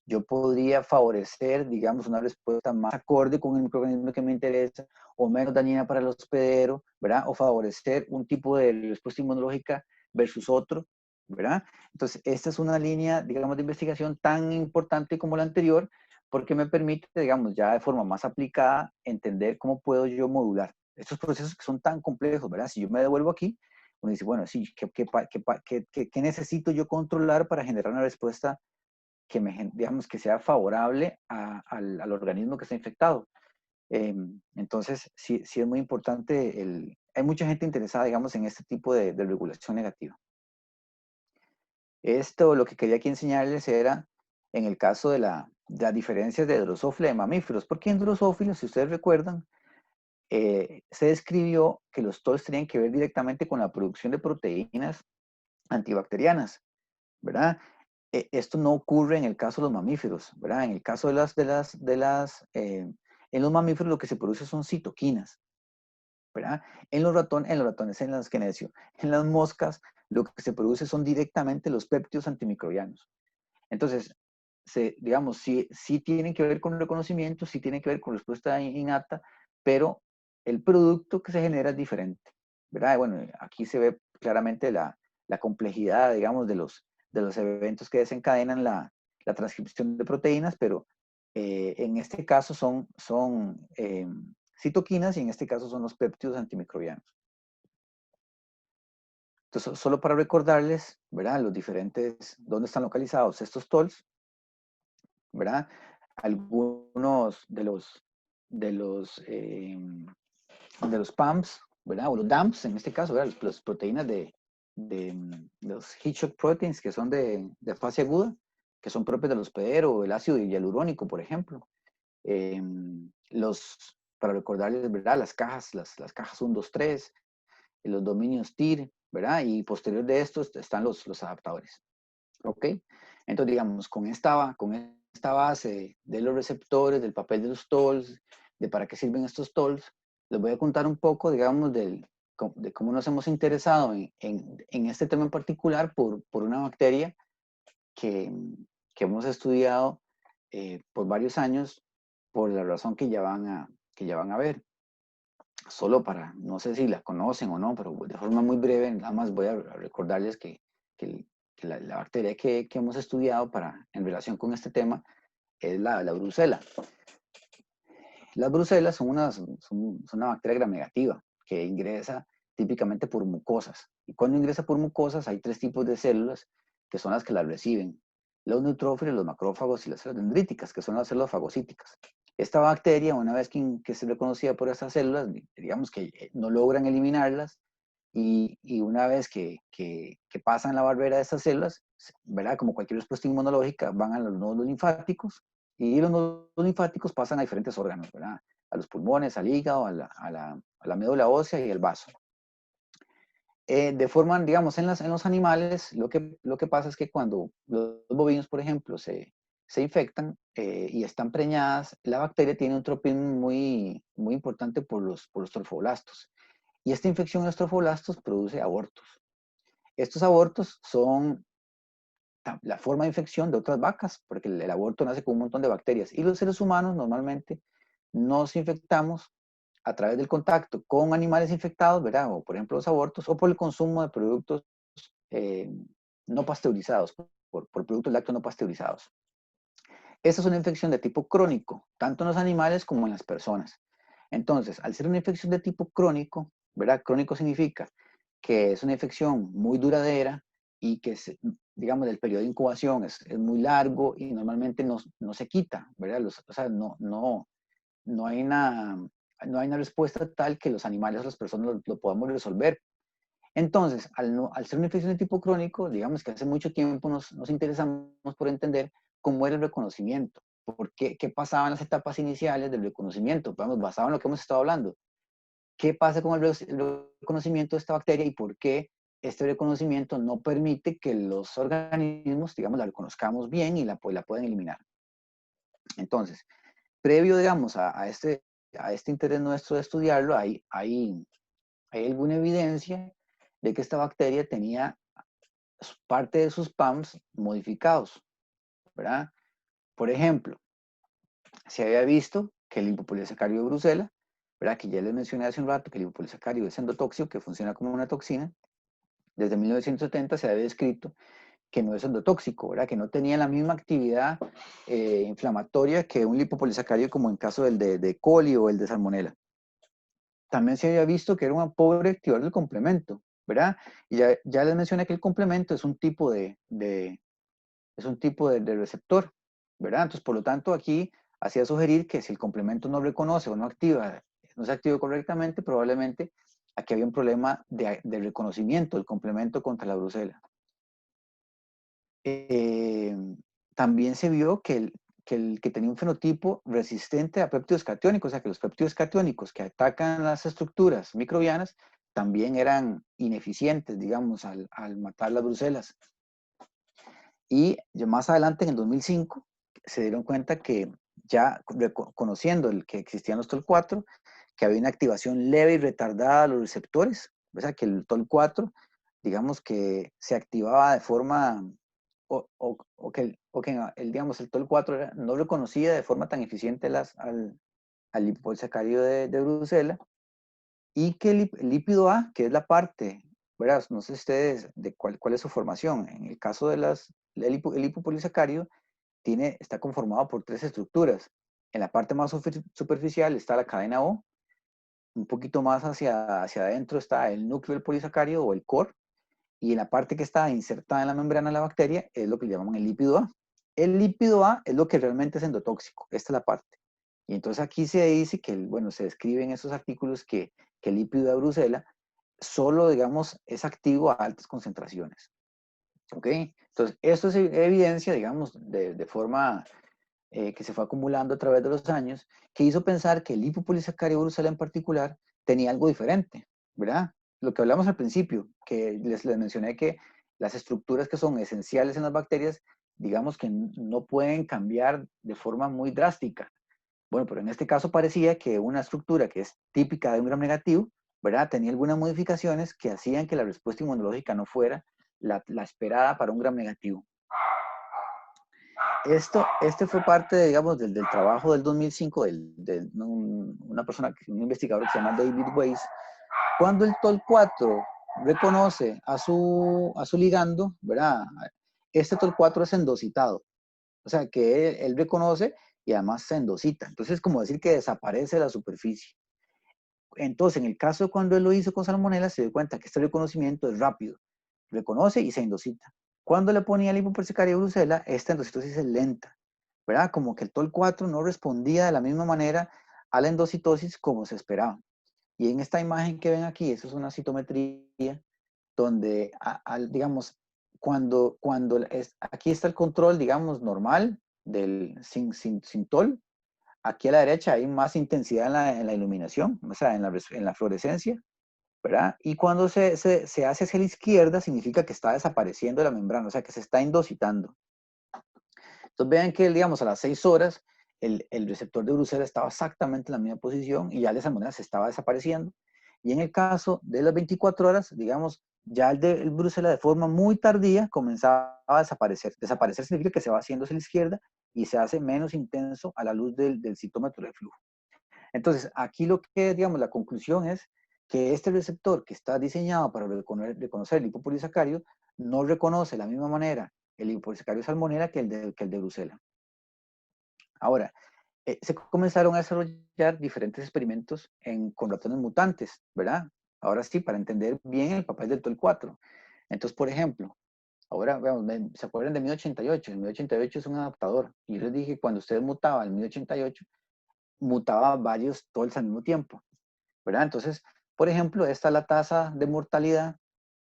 yo podría favorecer, digamos, una respuesta más acorde con el microorganismo que me interesa o menos dañina para el hospedero, ¿verdad? O favorecer un tipo de respuesta inmunológica versus otro, ¿verdad? Entonces, esta es una línea, digamos, de investigación tan importante como la anterior, porque me permite, digamos, ya de forma más aplicada, entender cómo puedo yo modular estos procesos que son tan complejos, ¿verdad? Si yo me devuelvo aquí, uno dice, bueno, sí, ¿qué necesito yo controlar para generar una respuesta que digamos, que sea favorable al organismo que está infectado? Entonces, sí es muy importante, hay mucha gente interesada, digamos, en este tipo de regulación negativa. Esto, lo que quería aquí enseñarles era, en el caso de las diferencias de drosófila de mamíferos, porque en drosófilos, si ustedes recuerdan, se describió que los TOLs tenían que ver directamente con la producción de proteínas antibacterianas, ¿verdad? Esto no ocurre en el caso de los mamíferos, ¿verdad? En el caso en los mamíferos lo que se produce son citoquinas, ¿verdad? En los ratones, en las quenecio, en las moscas, lo que se produce son directamente los péptidos antimicrobianos. Entonces, digamos, sí tienen que ver con reconocimiento, sí tienen que ver con respuesta innata, pero el producto que se genera es diferente, ¿verdad? Bueno, aquí se ve claramente la complejidad, digamos, de los eventos que desencadenan la transcripción de proteínas, pero en este caso son citoquinas y en este caso son los péptidos antimicrobianos. Entonces, solo para recordarles, ¿verdad? Los diferentes, dónde están localizados estos TOLs, ¿verdad? Algunos de los PAMs, ¿verdad? O los DAMPs, en este caso, ¿verdad? Las proteínas de los heat shock proteins que son de fase aguda, que son propios del hospedero, el ácido hialurónico, por ejemplo. Para recordarles, ¿verdad? Las cajas 1, 2, 3, los dominios TIR, ¿verdad? Y posterior de estos están los adaptadores. ¿Ok? Entonces, digamos, con esta base de los receptores, del papel de los TOLs, de para qué sirven estos TOLs, les voy a contar un poco, digamos, de cómo nos hemos interesado en este tema en particular por una bacteria que hemos estudiado por varios años, por la razón que ya van a ver. Solo para, no sé si la conocen o no, pero de forma muy breve, nada más voy a recordarles que la bacteria que hemos estudiado en relación con este tema es la brucela. Las brucelas son una bacteria gram negativa que ingresa típicamente por mucosas. Y cuando ingresa por mucosas hay 3 tipos de células que son las que las reciben. Los neutrófilos, los macrófagos y las células dendríticas, que son las células fagocíticas. Esta bacteria, una vez que se reconocida por esas células, digamos que no logran eliminarlas, y una vez que pasan la barrera de esas células, ¿verdad? Como cualquier respuesta inmunológica, van a los nódulos linfáticos, y los nódulos linfáticos pasan a diferentes órganos, ¿verdad? A los pulmones, al hígado, a la médula ósea y al vaso. De forma, digamos, en los animales, lo que pasa es que cuando los bovinos, por ejemplo, se infectan y están preñadas, la bacteria tiene un tropismo muy, muy importante por los trofoblastos. Y esta infección en los trofoblastos produce abortos. Estos abortos son la forma de infección de otras vacas, porque el aborto nace con un montón de bacterias. Y los seres humanos normalmente nos infectamos a través del contacto con animales infectados, ¿verdad? O por ejemplo los abortos, o por el consumo de productos no pasteurizados, por productos lácteos no pasteurizados. Esta es una infección de tipo crónico, tanto en los animales como en las personas. Entonces, al ser una infección de tipo crónico, ¿verdad? Crónico significa que es una infección muy duradera y que, digamos, el periodo de incubación es muy largo y normalmente no se quita, ¿verdad? O sea, no hay una respuesta tal que los animales o las personas lo podamos resolver. Entonces, al ser una infección de tipo crónico, digamos que hace mucho tiempo nos interesamos por entender cómo era el reconocimiento, qué pasaba en las etapas iniciales del reconocimiento, vamos, basado en lo que hemos estado hablando. ¿Qué pasa con el reconocimiento de esta bacteria y por qué este reconocimiento no permite que los organismos, digamos, la reconozcamos bien y la puedan eliminar? Entonces, previo, digamos, a este interés nuestro de estudiarlo, hay alguna evidencia de que esta bacteria tenía parte de sus PAMs modificados, ¿verdad? Por ejemplo, se había visto que el lipopolisacárido de Bruselas, ¿verdad? Que ya les mencioné hace un rato que el lipopolisacárido es endotóxico, que funciona como una toxina. Desde 1970 se había descrito que no es endotóxico, ¿verdad? Que no tenía la misma actividad inflamatoria que un lipopolisacárido como en caso del de coli o el de salmonella. También se había visto que era un pobre activador del complemento, ¿verdad? Y ya les mencioné que el complemento es un tipo de receptor, ¿verdad? Entonces, por lo tanto, aquí hacía sugerir que si el complemento no reconoce o no se activa correctamente, probablemente aquí había un problema de reconocimiento del complemento contra la brucela. También se vio que tenía un fenotipo resistente a péptidos catiónicos, o sea que los péptidos catiónicos que atacan las estructuras microbianas también eran ineficientes, digamos, al matar las brucelas. Y más adelante, en el 2005, se dieron cuenta que ya conociendo que existían los TOL4, que había una activación leve y retardada de los receptores, o sea que el TOL4, digamos que se activaba de forma, o que digamos, el TOL4 no reconocía de forma tan eficiente al liposacárido de Bruselas, y que el lípido A, que es la parte, ¿verdad? No sé ustedes de cuál es su formación. En el caso de el lipopolisacárido está conformado por 3 estructuras. En la parte más superficial está la cadena O, un poquito más hacia adentro está el núcleo del polisacárido o el core, y en la parte que está insertada en la membrana de la bacteria es lo que llaman el lípido A. El lípido A es lo que realmente es endotóxico, esta es la parte. Y entonces aquí se dice que, bueno, se describe en esos artículos que el lípido de Bruselas solo, digamos, es activo a altas concentraciones. ¿Ok? Entonces, esto es evidencia, digamos, de forma que se fue acumulando a través de los años, que hizo pensar que el lipopolisacárido Bruselas en particular tenía algo diferente, ¿verdad? Lo que hablamos al principio, que les mencioné que las estructuras que son esenciales en las bacterias, digamos que no pueden cambiar de forma muy drástica. Bueno, pero en este caso parecía que una estructura que es típica de un gram negativo, ¿verdad? Tenía algunas modificaciones que hacían que la respuesta inmunológica no fuera la esperada para un gram negativo. Este fue parte, digamos, del trabajo del 2005 de una persona, un investigador que se llama David Weiss. Cuando el TOL4 reconoce a su ligando, ¿verdad? Este TOL4 es endocitado. O sea, que él reconoce y además se endosita. Entonces, es como decir que desaparece la superficie. Entonces, en el caso de cuando él lo hizo con salmonela, se dio cuenta que este reconocimiento es rápido. Reconoce y se endosita. Cuando le ponía el hipopersicaria Brucella, esta endocitosis es lenta, ¿verdad? Como que el TOL4 no respondía de la misma manera a la endocitosis como se esperaba. Y en esta imagen que ven aquí, eso es una citometría donde, digamos, aquí está el control, digamos, normal, sin TOL. Aquí a la derecha hay más intensidad en la iluminación, o sea, en la fluorescencia, ¿verdad? Y cuando se hace hacia la izquierda, significa que está desapareciendo la membrana, o sea, que se está endositando. Entonces vean que, digamos, a las 6 horas, el receptor de Brucella estaba exactamente en la misma posición y ya la salmonela se estaba desapareciendo. Y en el caso de las 24 horas, digamos, ya el Brucella de forma muy tardía comenzaba a desaparecer. Desaparecer significa que se va haciendo hacia la izquierda y se hace menos intenso a la luz del citómetro de flujo. Entonces, aquí lo que, digamos, la conclusión es que este receptor que está diseñado para reconocer el lipopolisacárido no reconoce de la misma manera el lipopolisacárido salmonela que el de Brucella. Ahora, se comenzaron a desarrollar diferentes experimentos con ratones mutantes, ¿verdad? Ahora sí, para entender bien el papel del TOL4. Entonces, por ejemplo, ahora, veamos, ¿se acuerdan de 1088? El 1088 es un adaptador. Y yo les dije que cuando ustedes mutaban el 1088, mutaba varios TOLs al mismo tiempo, ¿verdad? Entonces, por ejemplo, esta es la tasa de mortalidad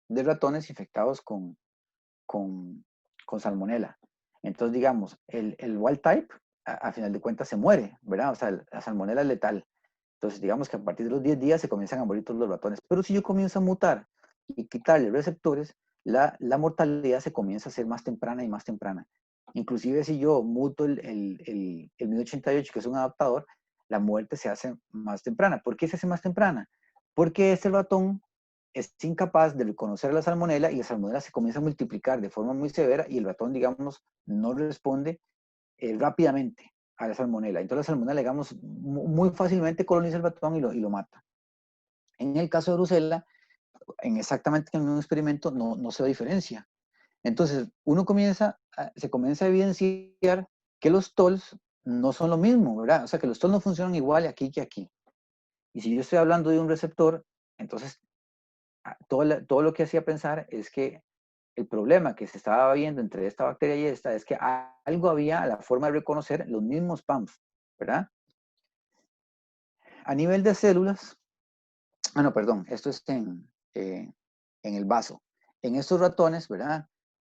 de ratones infectados con, con salmonela. Entonces, digamos, el wild type, a final de cuentas, se muere, ¿verdad? O sea, la salmonela es letal. Entonces, digamos que a partir de los 10 días se comienzan a morir todos los ratones. Pero si yo comienzo a mutar y quitarle receptores, la mortalidad se comienza a hacer más temprana y más temprana. Inclusive si yo muto el 1088, que es un adaptador, la muerte se hace más temprana. ¿Por qué se hace más temprana? Porque este ratón es incapaz de reconocer la salmonela y la salmonela se comienza a multiplicar de forma muy severa y el ratón, digamos, no responde rápidamente a la salmonela. Entonces la salmonela, digamos, muy fácilmente coloniza el ratón y lo mata. En el caso de Brucella, en exactamente el mismo experimento, no se diferencia. Entonces, se comienza a evidenciar que los TOLs no son lo mismo, ¿verdad? O sea, que los TOLs no funcionan igual aquí que aquí. Y si yo estoy hablando de un receptor, entonces todo lo que hacía pensar es que el problema que se estaba viendo entre esta bacteria y esta es que algo había a la forma de reconocer los mismos PAMs, ¿verdad? A nivel de células, no, perdón, esto es en el vaso. En estos ratones, ¿verdad?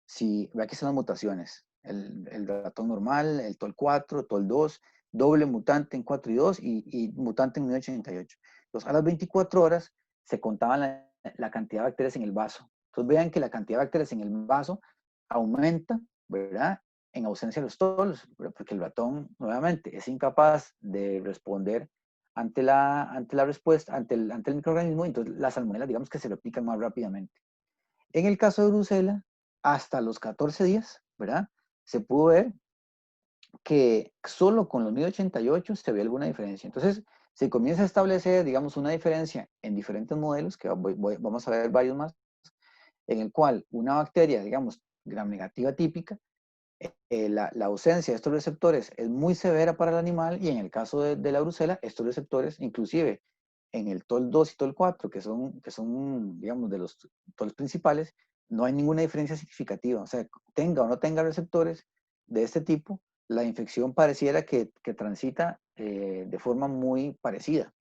Si, vea que son las mutaciones. El ratón normal, el TOL4, TOL2, doble mutante en 4 y 2 y mutante en 1088. Entonces, a las 24 horas se contaban la cantidad de bacterias en el vaso. Entonces, vean que la cantidad de bacterias en el vaso aumenta, ¿verdad? En ausencia de los TOLs, ¿verdad? Porque el ratón, nuevamente, es incapaz de responder ante la respuesta, ante el microorganismo, entonces las salmonelas, digamos que se replican más rápidamente. En el caso de Brucella, hasta los 14 días, ¿verdad? Se pudo ver que solo con los 1088 se ve alguna diferencia. Entonces, se comienza a establecer, digamos, una diferencia en diferentes modelos, que vamos a ver varios más, en el cual una bacteria, digamos, gram negativa típica, la ausencia de estos receptores es muy severa para el animal y en el caso de la brucela, estos receptores, inclusive en el TOL2 y TOL4, que son, digamos, de los TOLs principales, no hay ninguna diferencia significativa. O sea, tenga o no tenga receptores de este tipo, la infección pareciera que transita de forma muy parecida.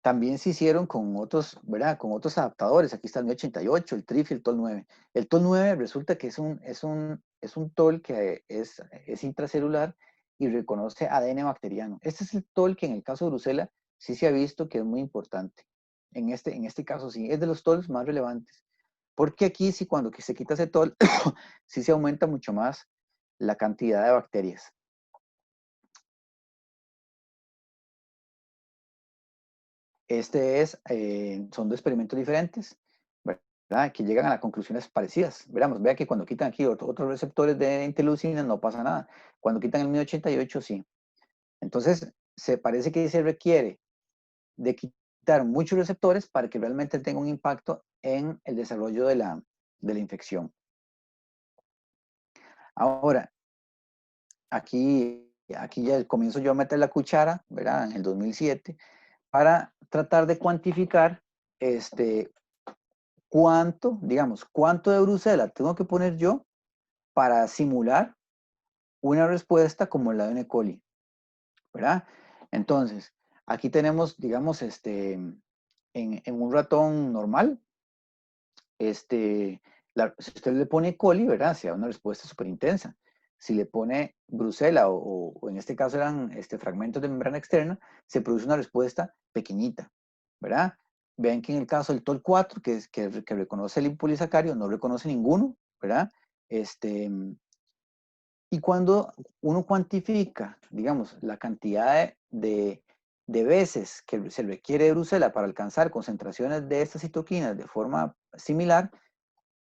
También se hicieron con otros, ¿verdad? Con otros adaptadores. Aquí está el 1088, el TRIF y el TOL9. El TOL9 resulta que es un TOL que es intracelular y reconoce ADN bacteriano. Este es el TOL que en el caso de Brucella sí se ha visto que es muy importante. En este caso sí, es de los TOLs más relevantes. Porque aquí sí, cuando se quita ese TOL, sí se aumenta mucho más la cantidad de bacterias. Son dos experimentos diferentes, ¿verdad? Que llegan a conclusiones parecidas. Veamos, vea que cuando quitan aquí otros receptores de interleucina no pasa nada. Cuando quitan el 1088 sí. Entonces, se parece que se requiere de quitar muchos receptores para que realmente tenga un impacto en el desarrollo de la infección. Ahora, aquí ya comienzo yo a meter la cuchara, ¿verdad? En el 2007, para tratar de cuantificar cuánto de Bruselas tengo que poner yo para simular una respuesta como la de un E. coli, ¿verdad? Entonces, aquí tenemos, digamos, en un ratón normal, si usted le pone E. coli, ¿verdad? Se da una respuesta súper intensa. Si le pone Brucela o en este caso eran fragmentos de membrana externa, se produce una respuesta pequeñita, ¿verdad? Vean que en el caso del TOL4, que reconoce el lipopolisacario, no reconoce ninguno, ¿verdad? Y cuando uno cuantifica, digamos, la cantidad de veces que se requiere de Brucela para alcanzar concentraciones de estas citoquinas de forma similar,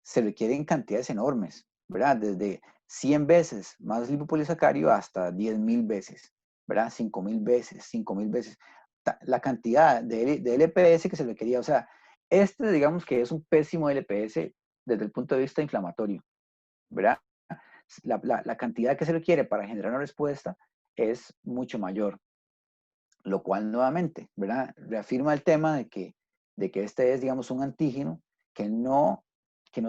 se requieren cantidades enormes, ¿verdad? Desde 100 veces más lipopolisacario hasta 10.000 veces, ¿verdad? 5.000 veces, 5.000 veces. La cantidad de LPS que se requería, o sea, digamos que es un pésimo LPS desde el punto de vista inflamatorio, ¿verdad? La cantidad que se requiere para generar una respuesta es mucho mayor, lo cual nuevamente, ¿verdad? Reafirma el tema de que este es, digamos, un antígeno que no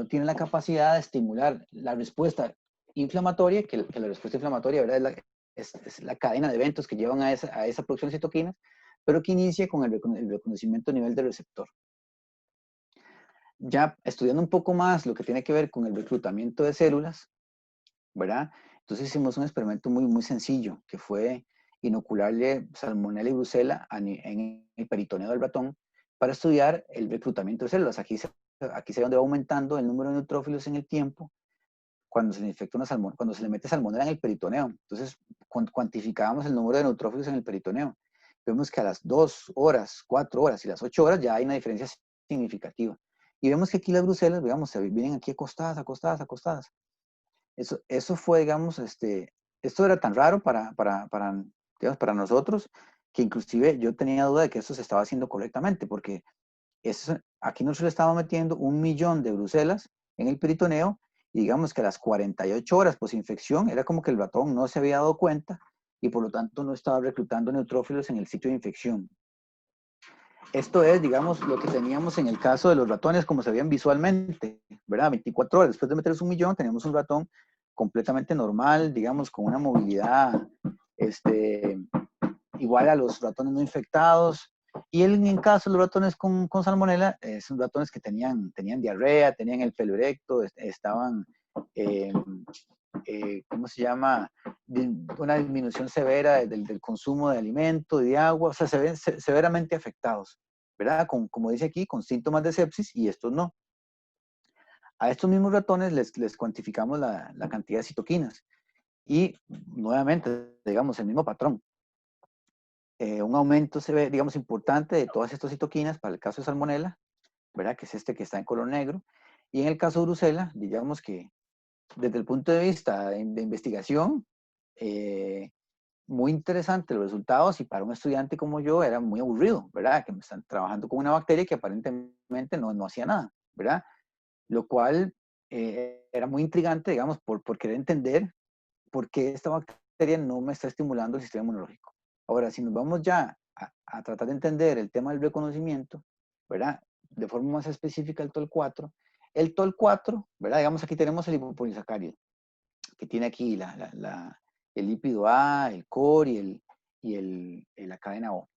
tiene la capacidad de estimular la respuesta inflamatoria, que la respuesta inflamatoria, ¿verdad? Es la cadena de eventos que llevan a esa producción de citoquinas, pero que inicia con el reconocimiento a nivel del receptor. Ya estudiando un poco más lo que tiene que ver con el reclutamiento de células, ¿verdad? Entonces hicimos un experimento muy, muy sencillo, que fue inocularle salmonella y brucela en el peritoneo del ratón para estudiar el reclutamiento de células. Aquí se ve donde va aumentando el número de neutrófilos en el tiempo cuando se le infecta cuando se le mete salmonella en el peritoneo. Entonces cuantificábamos el número de neutrófilos en el peritoneo. Vemos que a las 2 horas, 4 horas y las 8 horas ya hay una diferencia significativa. Y vemos que aquí las brucelas, digamos, se vienen aquí acostadas, acostadas, acostadas. Eso fue, digamos, esto era tan raro digamos, para nosotros, que inclusive yo tenía duda de que esto se estaba haciendo correctamente, porque aquí nosotros le estábamos metiendo 1 millón de brucelas en el peritoneo, y digamos que a las 48 horas posinfección era como que el ratón no se había dado cuenta, y por lo tanto no estaba reclutando neutrófilos en el sitio de infección. Esto es, digamos, lo que teníamos en el caso de los ratones, como se veían visualmente, ¿verdad? 24 horas después de meterles 1 millón, teníamos un ratón completamente normal, digamos, con una movilidad igual a los ratones no infectados. Y en el caso de los ratones con salmonella, son ratones que tenían diarrea, tenían el pelo erecto, estaban, ¿cómo se llama? Una disminución severa del consumo de alimento y de agua, o sea, se ven severamente afectados, ¿verdad? Como dice aquí, con síntomas de sepsis, y estos no. A estos mismos ratones les cuantificamos la cantidad de citoquinas y nuevamente, digamos, el mismo patrón. Un aumento se ve, digamos, importante de todas estas citoquinas para el caso de salmonella, ¿verdad? Que es este que está en color negro. Y en el caso de brucela, digamos que desde el punto de vista de investigación, muy interesante los resultados, y para un estudiante como yo era muy aburrido, ¿verdad? Que me están trabajando con una bacteria que aparentemente no hacía nada, ¿verdad? Lo cual era muy intrigante, digamos, por querer entender por qué esta bacteria no me está estimulando el sistema inmunológico. Ahora, si nos vamos ya a tratar de entender el tema del reconocimiento, ¿verdad? De forma más específica el TOL4. El TOL4, ¿verdad? Digamos, aquí tenemos el lipopolisacárido, que tiene aquí el lípido A, el core y la cadena O.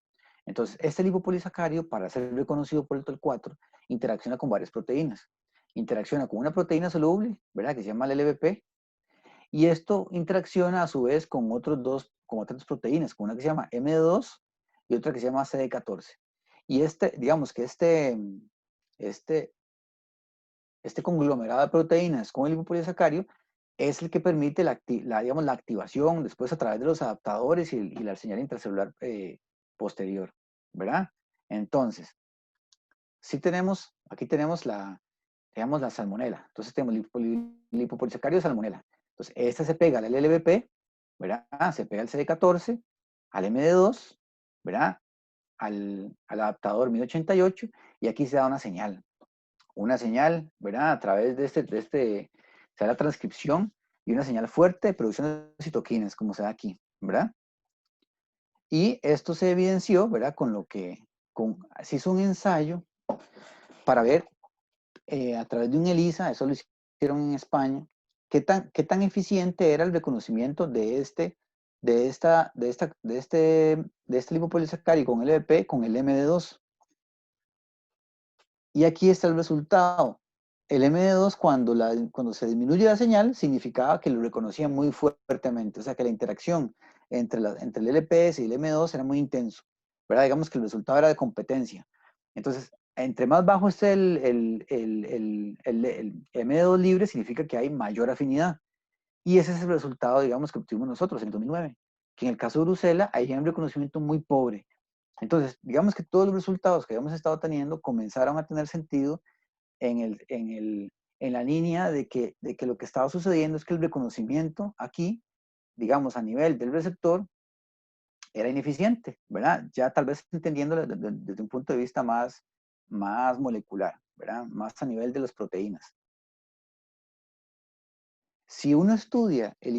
Entonces, este lipopolisacárido, para ser reconocido por el TOL4, interacciona con varias proteínas. Interacciona con una proteína soluble, ¿verdad? Que se llama el LBP, y esto interacciona a su vez con otras dos proteínas, con una que se llama M2 y otra que se llama CD14. Y digamos que este conglomerado de proteínas con el lipopolisacárido es el que permite digamos, la activación después a través de los adaptadores y la señal intracelular posterior, ¿verdad? Entonces, aquí tenemos digamos, la salmonela. Entonces tenemos lipopolisacárido salmonela. Entonces, esta se pega al LBP, ¿verdad? Se pega al CD14, al MD2, ¿verdad? Al adaptador 1088, y aquí se da una señal, ¿verdad? A través se da la transcripción y una señal fuerte de producción de citoquinas, como se da aquí, ¿verdad? Y esto se evidenció, ¿verdad? Se hizo un ensayo para ver a través de un ELISA, eso lo hicieron en España, qué tan eficiente era el reconocimiento de este lipopolisacárido con LVP con el MD2. Y aquí está el resultado. El MD2, cuando se disminuye la señal, significaba que lo reconocía muy fuertemente, o sea que la interacción entre el LPS y el M2 era muy intenso, ¿verdad? Digamos que el resultado era de competencia. Entonces, entre más bajo esté el M2 libre, significa que hay mayor afinidad. Y ese es el resultado, digamos, que obtuvimos nosotros en el 2009, que en el caso de Bruselas hay un reconocimiento muy pobre. Entonces, digamos que todos los resultados que habíamos estado teniendo comenzaron a tener sentido en la línea de que lo que estaba sucediendo es que el reconocimiento aquí, digamos, a nivel del receptor, era ineficiente, ¿verdad? Ya tal vez entendiéndolo desde un punto de vista más molecular, ¿verdad? Más a nivel de las proteínas. Si uno estudia el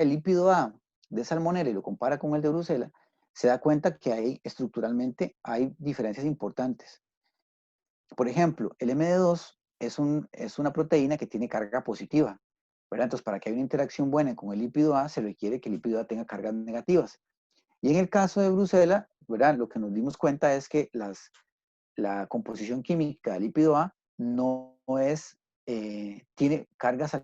lípido A de Salmonella y lo compara con el de Bruselas, se da cuenta que estructuralmente hay diferencias importantes. Por ejemplo, el MD2 es una proteína que tiene carga positiva, ¿verdad? Entonces, para que haya una interacción buena con el lípido A, se requiere que el lípido A tenga cargas negativas. Y en el caso de Bruselas, ¿verdad? Lo que nos dimos cuenta es que la composición química del lípido A no es, tiene cargas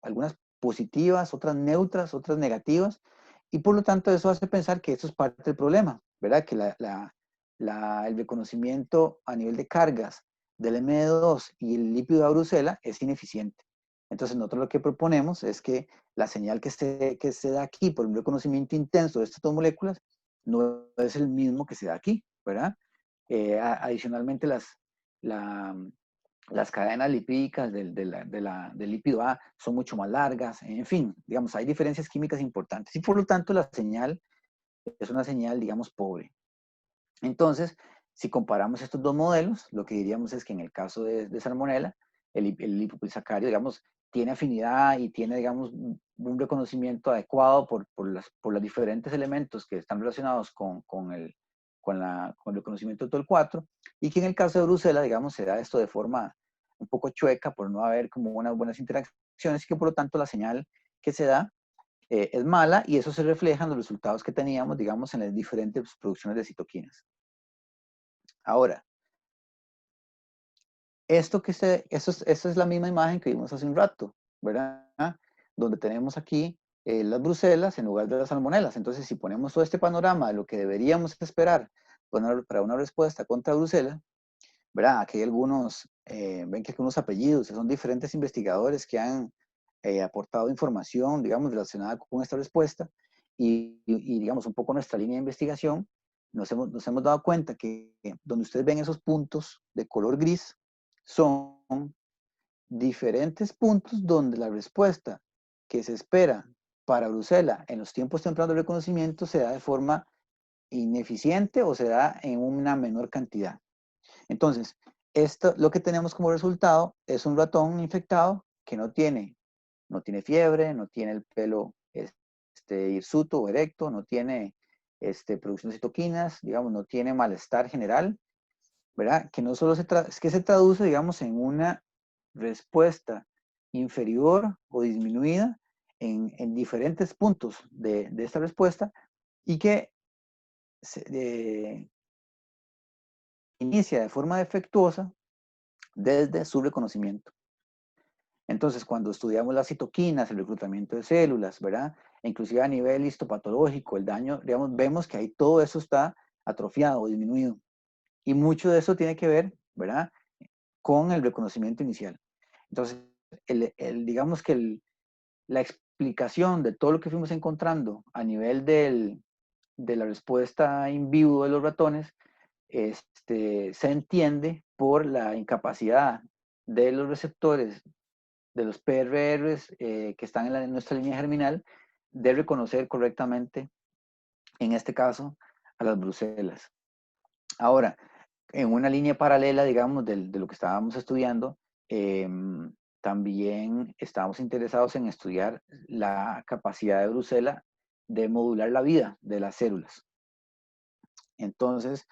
algunas positivas, otras neutras, otras negativas, y por lo tanto eso hace pensar que esto es parte del problema, ¿verdad? Que el reconocimiento a nivel de cargas del MD2 y el lípido A Bruselas es ineficiente. Entonces nosotros lo que proponemos es que la señal que se da aquí por un reconocimiento intenso de estas dos moléculas no es el mismo que se da aquí, ¿verdad? Adicionalmente, las cadenas lipídicas del lípido A son mucho más largas, en fin, digamos, hay diferencias químicas importantes y por lo tanto la señal es una señal, digamos, pobre. Entonces, si comparamos estos dos modelos, lo que diríamos es que en el caso de Salmonella, el lipopolisacárido, digamos, tiene afinidad y tiene, digamos, un reconocimiento adecuado por los diferentes elementos que están relacionados con el reconocimiento de TOL4, y que en el caso de Bruselas, digamos, se da esto de forma un poco chueca por no haber como unas buenas interacciones y que por lo tanto la señal que se da es mala, y eso se refleja en los resultados que teníamos, digamos, en las diferentes producciones de citoquinas. Ahora, esta es la misma imagen que vimos hace un rato, ¿verdad? Donde tenemos aquí las Bruselas en lugar de las salmonelas. Entonces, si ponemos todo este panorama de lo que deberíamos esperar para una respuesta contra Bruselas, ¿verdad? Aquí hay ven que algunos apellidos, son diferentes investigadores que han aportado información, digamos, relacionada con esta respuesta, y digamos, un poco nuestra línea de investigación, nos hemos dado cuenta que donde ustedes ven esos puntos de color gris, son diferentes puntos donde la respuesta que se espera para Bruselas en los tiempos tempranos de reconocimiento se da de forma ineficiente o se da en una menor cantidad. Entonces, lo que tenemos como resultado es un ratón infectado que no tiene fiebre, no tiene el pelo hirsuto o erecto, no tiene producción de citoquinas, digamos, no tiene malestar general, ¿verdad? Que no solo se traduce, digamos, en una respuesta inferior o disminuida en diferentes puntos de esta respuesta, y que inicia de forma defectuosa desde su reconocimiento. Entonces, cuando estudiamos las citoquinas, el reclutamiento de células, ¿verdad? E inclusive a nivel histopatológico, el daño, digamos, vemos que ahí todo eso está atrofiado o disminuido. Y mucho de eso tiene que ver, ¿verdad?, con el reconocimiento inicial. Entonces, digamos que la explicación de todo lo que fuimos encontrando a nivel de la respuesta in vivo de los ratones, se entiende por la incapacidad de los receptores, de los PRRs que están en nuestra línea germinal, de reconocer correctamente, en este caso, a las Bruselas. Ahora, en una línea paralela, digamos, de lo que estábamos estudiando, también estábamos interesados en estudiar la capacidad de Brucella de modular la vida de las células. Entonces,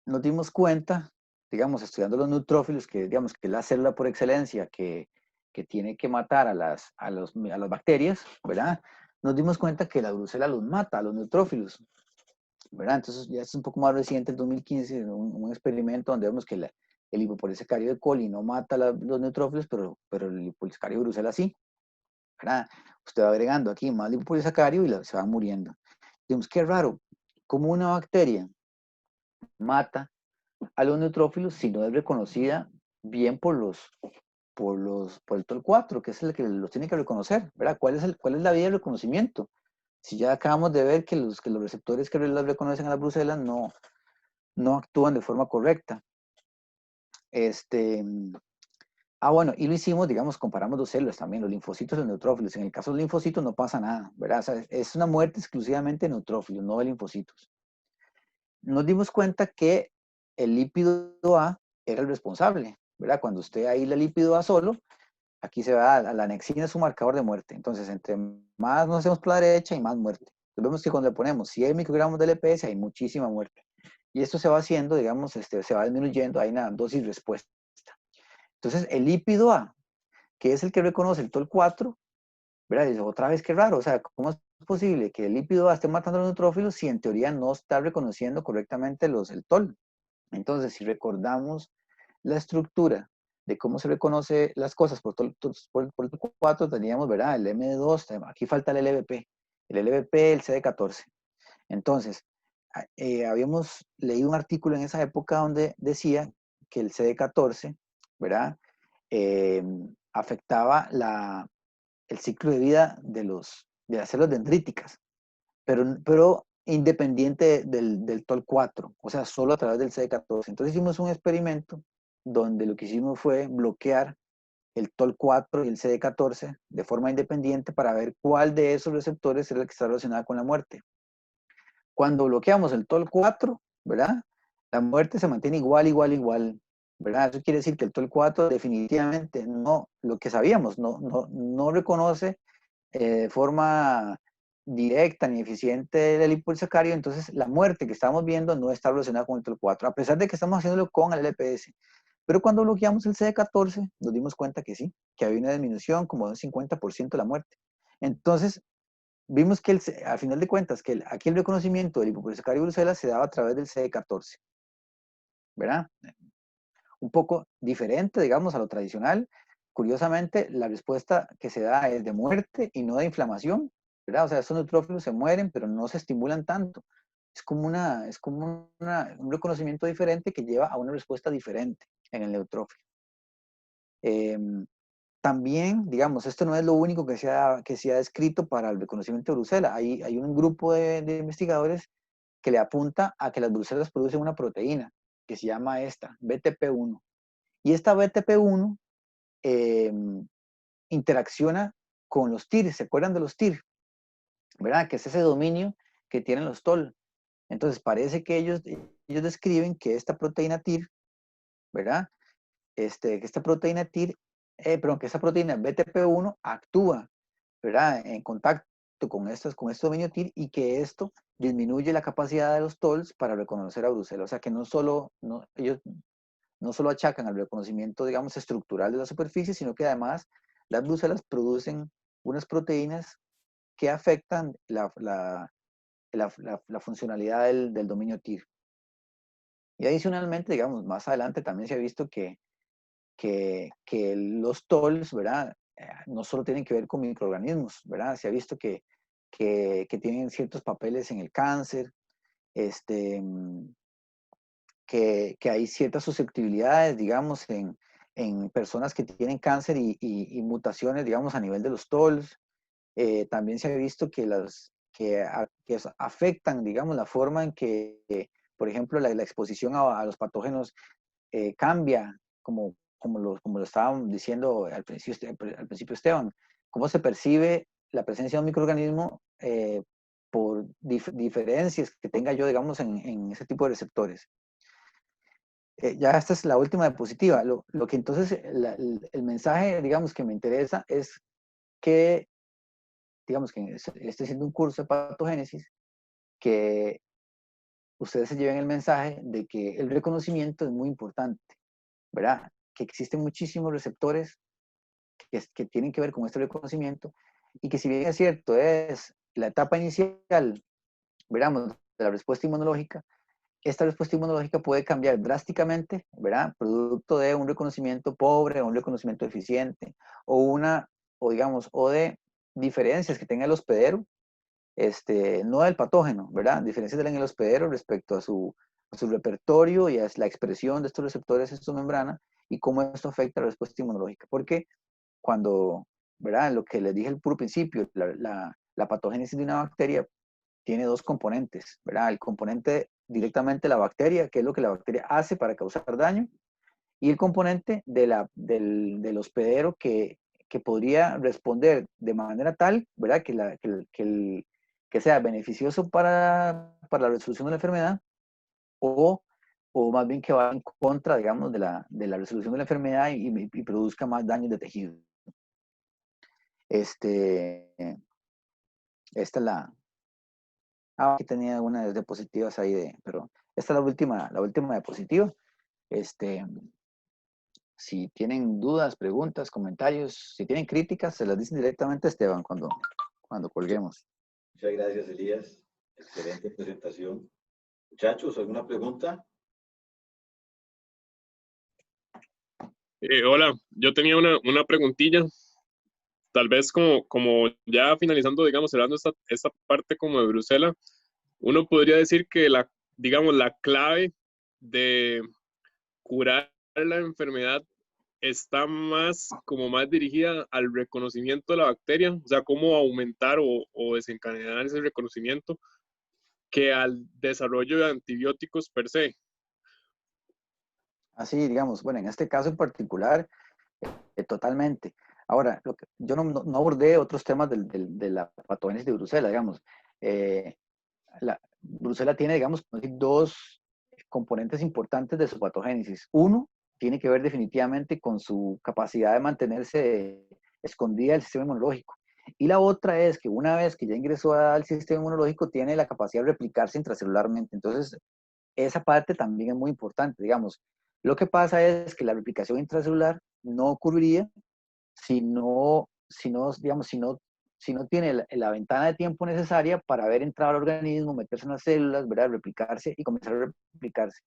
nos dimos cuenta, digamos, estudiando los neutrófilos, que digamos que es la célula por excelencia que tiene que matar a las bacterias, ¿verdad? Nos dimos cuenta que la Brucella los mata, a los neutrófilos, ¿verdad? Entonces, ya es un poco más reciente, el 2015, un experimento donde vemos que el hipopolisacárido de coli no mata los neutrófilos, pero el hipopolisacárido de Brucella sí, ¿verdad? Usted va agregando aquí más hipopolisacárido y se van muriendo. Digamos, qué raro, como una bacteria mata a los neutrófilos si no es reconocida bien por el TOL4, que es el que los tiene que reconocer, ¿verdad? ¿Cuál es la vía de reconocimiento? Si ya acabamos de ver que los receptores que las reconocen a las brucelas no actúan de forma correcta. Bueno, y lo hicimos, digamos, comparamos dos células también, los linfocitos y los neutrófilos. En el caso de los linfocitos no pasa nada, ¿verdad? O sea, es una muerte exclusivamente de neutrófilos, no de linfocitos. Nos dimos cuenta que el lípido A era el responsable, ¿verdad? Cuando usted aísla el lípido A solo, aquí se va a la anexina, es un marcador de muerte. Entonces, entre más nos hacemos por la derecha y más muerte. Entonces, vemos que cuando le ponemos 100 microgramos de LPS hay muchísima muerte. Y esto se va haciendo, digamos, se va disminuyendo, hay una dosis respuesta. Entonces, el lípido A, que es el que reconoce el TOL4, ¿verdad? Dice, otra vez qué raro, o sea, ¿cómo es posible que el lípido A esté matando a los neutrófilos si en teoría no está reconociendo correctamente el TOL? Entonces, si recordamos la estructura de cómo se reconoce las cosas por el TOL4, teníamos, ¿verdad? El M2, aquí falta el LVP, el LVP, el CD14. Entonces, habíamos leído un artículo en esa época donde decía que el CD14, ¿verdad? Afectaba el ciclo de vida de las células dendríticas, pero independiente del TOL4, o sea, solo a través del CD14. Entonces hicimos un experimento donde lo que hicimos fue bloquear el TOL4 y el CD14 de forma independiente para ver cuál de esos receptores era el que está relacionado con la muerte. Cuando bloqueamos el TOL4, ¿verdad? La muerte se mantiene igual, ¿verdad? Eso quiere decir que el TOL4 definitivamente no, lo que sabíamos, no reconoce de forma directa ni eficiente el hipopolisacárido, entonces la muerte que estamos viendo no está relacionada con el TOL4, a pesar de que estamos haciéndolo con el LPS. Pero cuando bloqueamos el CD14, nos dimos cuenta que sí, que había una disminución como de un 50% de la muerte. Entonces, vimos que al final de cuentas, que aquí el reconocimiento del hipopolisacárido Brucella se daba a través del CD14, ¿verdad? Un poco diferente, digamos, a lo tradicional. Curiosamente, la respuesta que se da es de muerte y no de inflamación, ¿verdad? O sea, estos neutrófilos se mueren, pero no se estimulan tanto. Es como un reconocimiento diferente que lleva a una respuesta diferente en el neutrófilo. También, digamos, esto no es lo único que se ha descrito para el reconocimiento de Brucella. Hay un grupo de investigadores que le apunta a que las brucelas producen una proteína que se llama BTP1. Y esta BTP1 interacciona con los TIR. ¿Se acuerdan de los TIR? ¿Verdad? Que es ese dominio que tienen los TOL. Entonces, parece que ellos describen que esta proteína TIR, ¿verdad? Que esta proteína TIR, que esta proteína BTP1 actúa, ¿verdad? En contacto con este dominio TIR y que esto disminuye la capacidad de los TOLs para reconocer a Brucella. O sea que ellos no solo achacan al reconocimiento, digamos, estructural de la superficie, sino que además las brucelas producen unas proteínas que afectan la funcionalidad del dominio TIR. Y adicionalmente, digamos, más adelante también se ha visto que los TOLs, ¿verdad? No solo tienen que ver con microorganismos, ¿verdad? Se ha visto que tienen ciertos papeles en el cáncer, que hay ciertas susceptibilidades, digamos, en personas que tienen cáncer y mutaciones, digamos, a nivel de los TOLs. También se ha visto que afectan, digamos, la forma en que, por ejemplo, la exposición a los patógenos cambia, como lo estaban diciendo al principio Esteban, cómo se percibe la presencia de un microorganismo por diferencias que tenga yo, digamos, en ese tipo de receptores. ya esta es la última diapositiva. Lo que entonces, el mensaje, digamos, que me interesa es que, digamos, que esté siendo un curso de patogénesis, que ustedes se lleven el mensaje de que el reconocimiento es muy importante, ¿verdad? Que existen muchísimos receptores que tienen que ver con este reconocimiento y que si bien es cierto, es la etapa inicial, veramos, de la respuesta inmunológica, esta respuesta inmunológica puede cambiar drásticamente, ¿verdad? Producto de un reconocimiento pobre o un reconocimiento eficiente o digamos, o de diferencias que tenga el hospedero, no del patógeno, ¿verdad? Diferencias en el hospedero respecto a su repertorio y a la expresión de estos receptores en su membrana y cómo esto afecta a la respuesta inmunológica. Porque cuando, ¿verdad? Lo que les dije al puro principio, la patogénesis de una bacteria tiene dos componentes, ¿verdad? El componente directamente de la bacteria, que es lo que la bacteria hace para causar daño, y el componente del hospedero que podría responder de manera tal, ¿verdad? Que sea beneficioso para la resolución de la enfermedad o, o más bien que va en contra, digamos, de la resolución de la enfermedad y produzca más daños de tejido. Esta es la... aquí tenía algunas diapositivas ahí pero esta es la última diapositiva. Si tienen dudas, preguntas, comentarios, si tienen críticas, se las dicen directamente a Esteban cuando colguemos. Muchas gracias, Elías. Excelente presentación. Muchachos, ¿alguna pregunta? Hola, yo tenía una preguntilla, tal vez como ya finalizando, digamos, cerrando esta parte como de Bruselas, uno podría decir que digamos, la clave de curar la enfermedad está más dirigida al reconocimiento de la bacteria, o sea, cómo aumentar o desencadenar ese reconocimiento, que al desarrollo de antibióticos per se. Así, digamos, bueno, en este caso en particular, totalmente. Ahora, yo no abordé otros temas de la patogénesis de Bruselas, digamos. Bruselas tiene, digamos, dos componentes importantes de su patogénesis. Uno tiene que ver definitivamente con su capacidad de mantenerse escondida del sistema inmunológico. Y la otra es que una vez que ya ingresó al sistema inmunológico, tiene la capacidad de replicarse intracelularmente. Entonces, esa parte también es muy importante, digamos. Lo que pasa es que la replicación intracelular no ocurriría digamos, si no tiene la ventana de tiempo necesaria para haber entrado al organismo, meterse en las células, ¿verdad? Replicarse y comenzar a replicarse.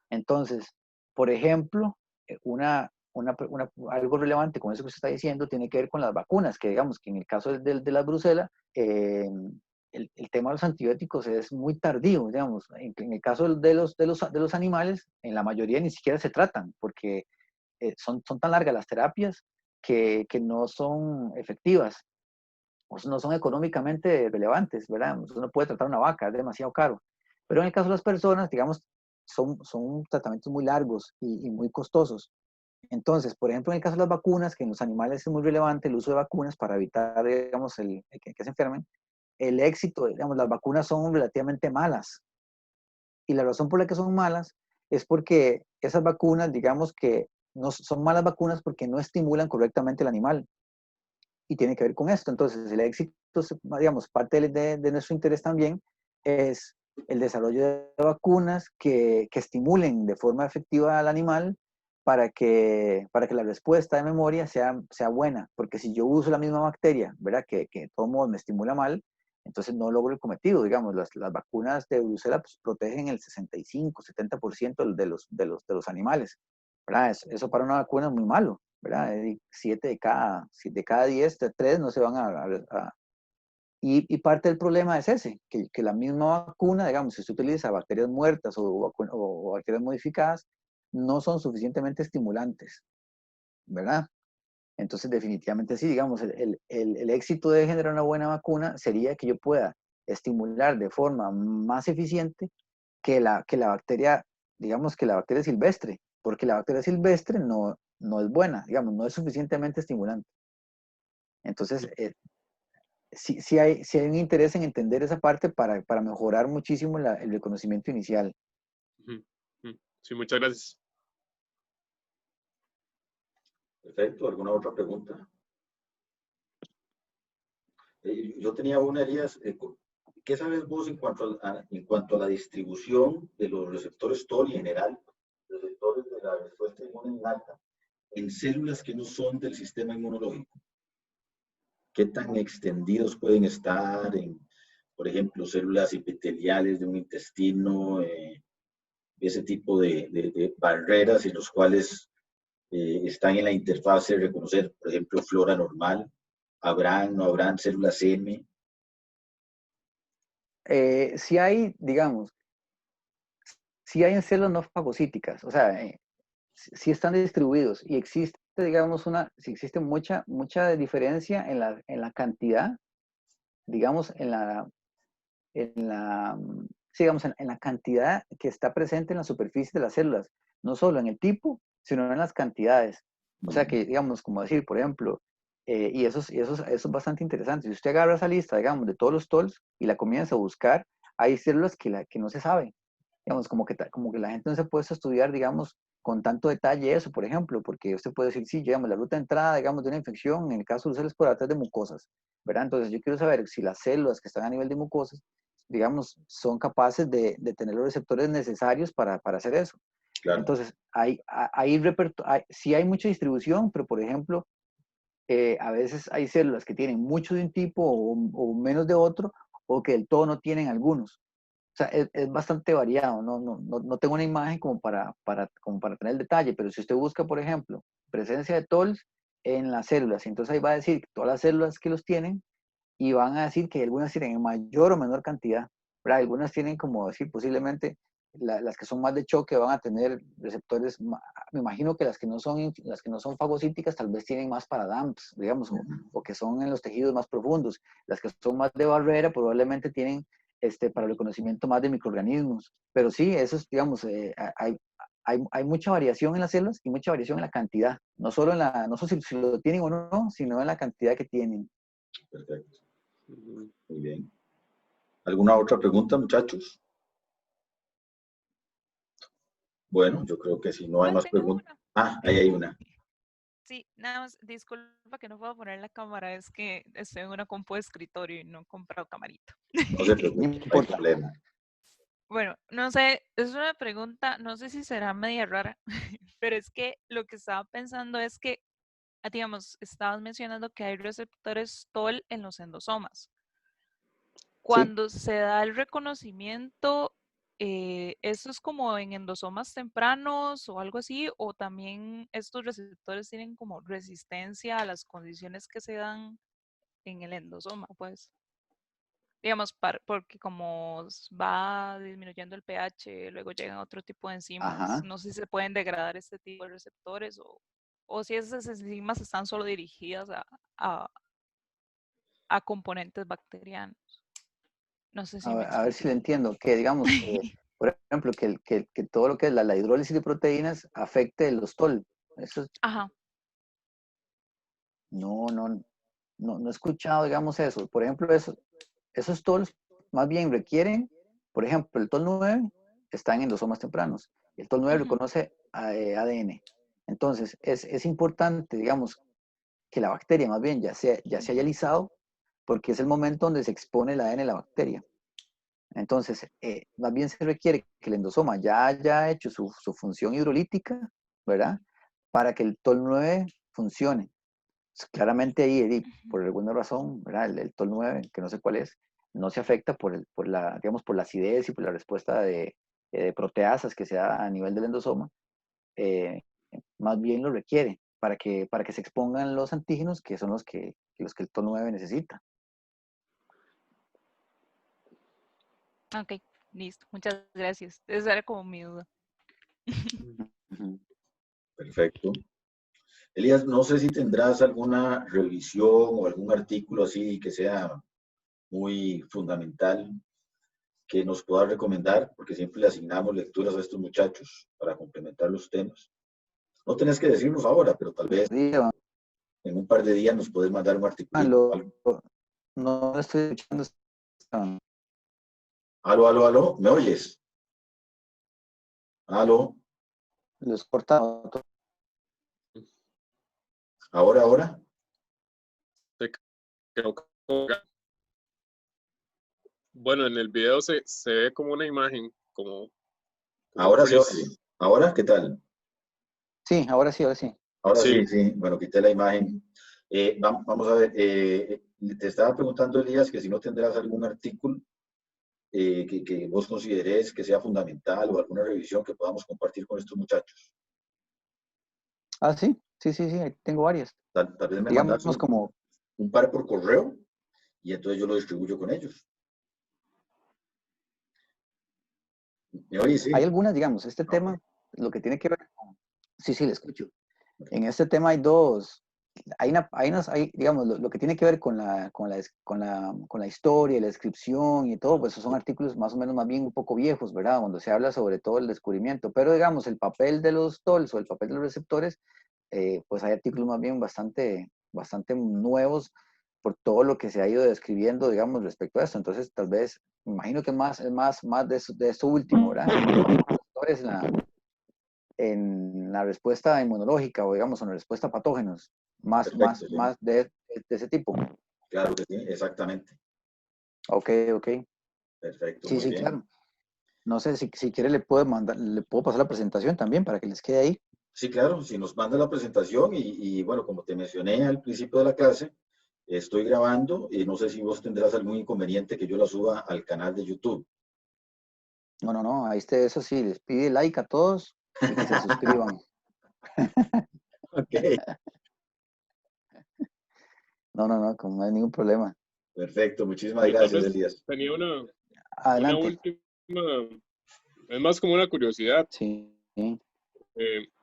Entonces, por ejemplo, algo relevante con eso que usted está diciendo tiene que ver con las vacunas, que digamos que en el caso de la brucela, el tema de los antibióticos es muy tardío, digamos. En el caso de los animales, en la mayoría ni siquiera se tratan, porque son tan largas las terapias que no son efectivas, o no son económicamente relevantes, ¿verdad? Uno puede tratar una vaca, es demasiado caro. Pero en el caso de las personas, digamos, son tratamientos muy largos y muy costosos. Entonces, por ejemplo, en el caso de las vacunas, que en los animales es muy relevante el uso de vacunas para evitar, digamos, que se enfermen, el éxito, digamos, las vacunas son relativamente malas. Y la razón por la que son malas es porque esas vacunas, digamos que no son malas vacunas porque no estimulan correctamente el animal. Y tiene que ver con esto. Entonces, el éxito, digamos, parte de nuestro interés también es el desarrollo de vacunas que estimulen de forma efectiva al animal para que la respuesta de memoria sea buena. Porque si yo uso la misma bacteria, ¿verdad? Que de todos modos me estimula mal, entonces no logro el cometido. Digamos, las vacunas de Bruselas pues, protegen el 65-70% de los animales. ¿Verdad? Eso para una vacuna es muy malo, ¿verdad? 7 de cada 10, 3 no se van y parte del problema es ese, que la misma vacuna, digamos, si se utiliza bacterias muertas o bacterias modificadas, no son suficientemente estimulantes, ¿verdad? Entonces, definitivamente sí, digamos, el éxito de generar una buena vacuna sería que yo pueda estimular de forma más eficiente que la bacteria, digamos, que la bacteria silvestre, porque la bacteria silvestre no es buena, digamos, no es suficientemente estimulante. Entonces, sí hay un interés en entender esa parte para mejorar muchísimo el reconocimiento inicial. Sí, muchas gracias. Perfecto. ¿Alguna otra pregunta? Yo tenía una, Elías. ¿Qué sabes vos en cuanto a la distribución de los receptores TOL y en general, receptores de la respuesta inmune innata, en células que no son del sistema inmunológico? ¿Qué tan extendidos pueden estar en, por ejemplo, células epiteliales de un intestino, ese tipo de barreras en los cuales están en la interfase de reconocer, por ejemplo, flora normal? ¿Habrán, no habrán células M? Si hay, digamos, si hay en células no fagocíticas, o sea, si están distribuidos y existe, digamos, si existe mucha diferencia en la cantidad, digamos, sí, digamos, en la cantidad que está presente en la superficie de las células, no solo en el tipo, sino en las cantidades. O sea que, digamos, como decir, por ejemplo, y eso es bastante interesante. Si usted agarra esa lista, digamos, de todos los TOLs y la comienza a buscar, hay células que no se saben. Digamos, como que la gente no se ha puesto a estudiar, digamos, con tanto detalle eso, por ejemplo, porque usted puede decir, sí, digamos, la ruta de entrada, digamos, de una infección, en el caso de células por atrás de mucosas, ¿verdad? Entonces yo quiero saber si las células que están a nivel de mucosas, digamos, son capaces de tener los receptores necesarios para hacer eso. Claro. Entonces, sí hay mucha distribución, pero por ejemplo, a veces hay células que tienen mucho de un tipo o menos de otro, o que del todo no tienen algunos. O sea, es bastante variado, no tengo una imagen como para tener el detalle, pero si usted busca, por ejemplo, presencia de TOLs en las células, entonces ahí va a decir todas las células que los tienen y van a decir que algunas tienen en mayor o menor cantidad, ¿verdad? Algunas tienen, como decir, posiblemente las que son más de choque van a tener receptores, me imagino que las que no son fagocíticas tal vez tienen más para DAMPs, digamos, o que son en los tejidos más profundos. Las que son más de barrera probablemente tienen para el reconocimiento más de microorganismos. Pero sí, eso es, digamos, hay mucha variación en las células y mucha variación en la cantidad. No solo no solo si lo tienen o no, sino en la cantidad que tienen. Perfecto. Muy bien. ¿Alguna otra pregunta, muchachos? Bueno, yo creo que si no hay Yo más tengo preguntas. una. Ah, ahí hay una. Sí, nada más, disculpa que no puedo poner la cámara, es que estoy en una compu de escritorio y no he comprado camarita. No se No preocupe, no hay importa. problema. Bueno, no sé, es una pregunta, no sé si será media rara, pero es que lo que estaba pensando es que, digamos, estabas mencionando que hay receptores TOL en los endosomas. Sí. Cuando se da el reconocimiento, ¿eso es como en endosomas tempranos o algo así? ¿O también estos receptores tienen como resistencia a las condiciones que se dan en el endosoma? Pues, digamos, porque como va disminuyendo el pH, luego llegan otro tipo de enzimas. Ajá. No sé si se pueden degradar este tipo de receptores o si esas enzimas están solo dirigidas a, a componentes bacterianos. No sé si me A ver si lo expliqué. entiendo. Que digamos, por ejemplo, que todo lo que es la hidrólisis de proteínas afecte los TOL. Eso Ajá. no he escuchado, digamos, eso. Por ejemplo, esos TOLs más bien requieren, por ejemplo, el TOL9 está en endosomas tempranos. El TOL9 Ujú. reconoce ADN. Entonces, es importante, digamos, que la bacteria más bien ya se haya lisado, porque es el momento donde se expone el ADN de la bacteria. Entonces, más bien se requiere que el endosoma ya haya hecho su función hidrolítica, ¿verdad? Para que el TOL9 funcione. Pues, claramente ahí, por alguna razón, ¿verdad? El TOL9, que no sé cuál es, no se afecta digamos, por la acidez y por la respuesta de proteasas que se da a nivel del endosoma. Más bien lo requiere para que se expongan los antígenos, que son los que el TOL9 necesita. Ok, listo. Muchas gracias. Esa era como mi duda. Ujú. Perfecto. Elías, no sé si tendrás alguna revisión o algún artículo así que sea muy fundamental que nos puedas recomendar, porque siempre le asignamos lecturas a estos muchachos para complementar los temas. No tenés que decirnos ahora, pero tal vez en un par de días nos puedes mandar un articulito o algo. No estoy escuchando. Aló, aló, aló, ¿me oyes? Aló. Los cortado. Ahora. Se quedó bueno, en el video se ve como una imagen, como un Ahora se oye. freeze. ¿Ahora qué tal? Sí, ahora sí, ahora sí. Ahora sí, Sí, sí. Bueno, quité la imagen. Vamos a ver. Te estaba preguntando, Elías, que si no tendrás algún artículo que vos consideres que sea fundamental o alguna revisión que podamos compartir con estos muchachos. Ah, sí, sí, sí, sí, ahí tengo varias. Tal vez me mandas Digamos como, un par por correo y entonces yo lo distribuyo con ellos. ¿Me oís? hay Sí. algunas, digamos, este Ok. tema, lo que tiene que ver con, sí, sí, le escucho. En este tema hay dos, digamos, lo que tiene que ver con la historia, y la descripción y todo, pues son artículos más o menos más bien un poco viejos, ¿verdad? Donde se habla sobre todo el descubrimiento, pero digamos, el papel de los TOLs o el papel de los receptores, pues hay artículos más bien bastante nuevos por todo lo que se ha ido describiendo, digamos, respecto a esto. Entonces, tal vez, me imagino que más de esto último, ¿verdad? Receptores en la respuesta inmunológica o digamos en la respuesta a patógenos, más, Perfecto, más, sí. más de ese tipo. Claro que sí, exactamente. Ok, ok. Perfecto, Sí, muy sí, bien. claro. No sé si quiere le puedo pasar la presentación también para que les quede ahí. Sí, claro, si nos manda la presentación bueno, como te mencioné al principio de la clase, estoy grabando y no sé si vos tendrás algún inconveniente que yo la suba al canal de YouTube. No, no, no, ahí esté eso sí, les pide like a todos y que se suscriban. Ok, No, no, no, como no hay ningún problema. perfecto, muchísimas yo tal gracias, vez Elías. tenía una Adelante. última, es más como una curiosidad. Sí.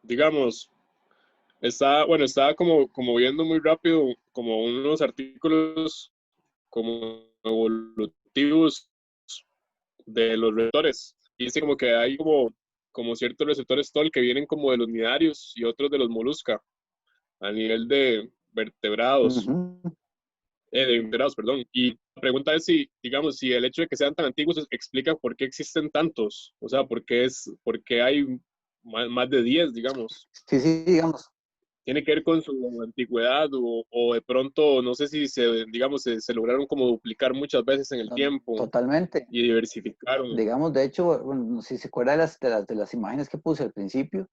Digamos, estaba como viendo muy rápido como unos artículos como evolutivos de los receptores. Y dice como que hay como ciertos receptores TOL que vienen como de los nidarios y otros de los molusca, a nivel de vertebrados, Ujú. de invertebrados, perdón. Y la pregunta es si, digamos, si el hecho de que sean tan antiguos explica por qué existen tantos, o sea, por qué hay más de 10, digamos. Sí, sí, digamos. Tiene que ver con su antigüedad o de pronto, no sé si digamos, se lograron como duplicar muchas veces en el No, tiempo totalmente. y diversificaron. Digamos, de hecho, bueno, si se acuerda de las imágenes que puse al principio,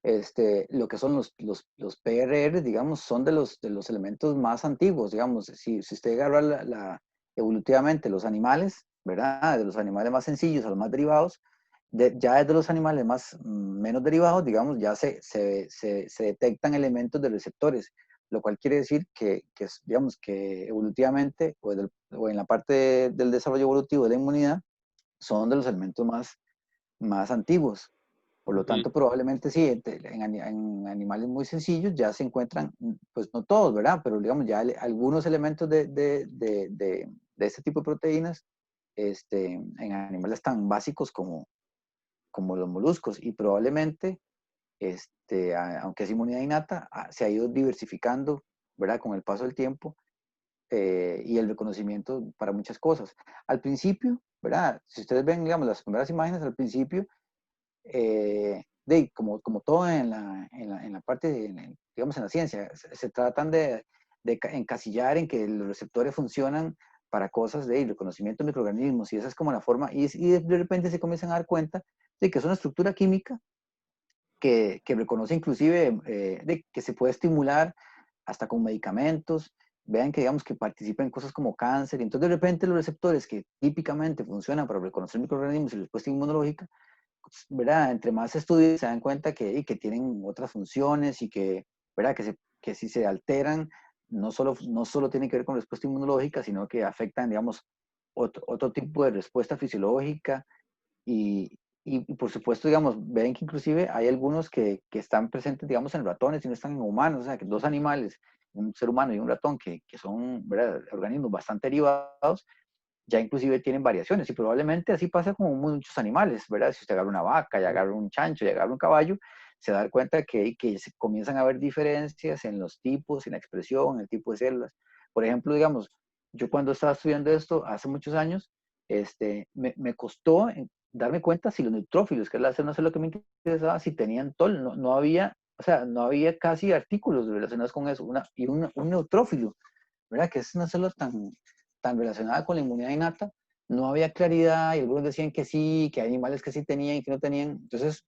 lo que son los PRR, digamos, son de los elementos más antiguos, digamos, si usted agarra evolutivamente los animales, ¿verdad? De los animales más sencillos a los más derivados, ya desde los animales menos derivados, digamos, ya se detectan elementos de receptores, lo cual quiere decir digamos, que evolutivamente o en la parte del desarrollo evolutivo de la inmunidad, son de los elementos más antiguos. Por lo Ujú. tanto, probablemente sí, en animales muy sencillos ya se encuentran, pues no todos, ¿verdad? Pero digamos ya algunos elementos de este tipo de proteínas en animales tan básicos como los moluscos. Y probablemente, aunque es inmunidad innata, se ha ido diversificando, ¿verdad? Con el paso del tiempo y el reconocimiento para muchas cosas. Al principio, ¿verdad? Si ustedes ven, digamos, las primeras imágenes al principio, como todo en la parte, digamos, en la ciencia, se tratan de encasillar en que los receptores funcionan para cosas de reconocimiento de microorganismos y esa es como la forma, y de repente se comienzan a dar cuenta de que es una estructura química que reconoce inclusive que se puede estimular hasta con medicamentos. Vean que digamos que participa en cosas como cáncer, y entonces de repente los receptores que típicamente funcionan para reconocer microorganismos y respuesta inmunológica, pues, ¿verdad? Entre más estudios se dan cuenta que tienen otras funciones y ¿verdad? Que si se alteran, no solo tienen que ver con respuesta inmunológica, sino que afectan, digamos, otro tipo de respuesta fisiológica y, y por supuesto, digamos, ven que inclusive hay algunos que están presentes, digamos, en ratones y no están en humanos, o sea, que dos animales, un ser humano y un ratón, que son, ¿verdad? Organismos bastante derivados, ya inclusive tienen variaciones y probablemente así pasa con muchos animales, ¿verdad? Si usted agarra una vaca y agarra un chancho y agarra un caballo, se da cuenta que se comienzan a haber diferencias en los tipos, en la expresión, en el tipo de células. Por ejemplo, digamos, yo cuando estaba estudiando esto hace muchos años, me costó darme cuenta si los neutrófilos, que es la célula que me interesaba, si tenían TOL, no había, o sea, no había casi artículos relacionados con eso, un neutrófilo, ¿verdad? Que es una célula tan relacionada con la inmunidad innata, no había claridad y algunos decían que sí, que hay animales que sí tenían y que no tenían. Entonces,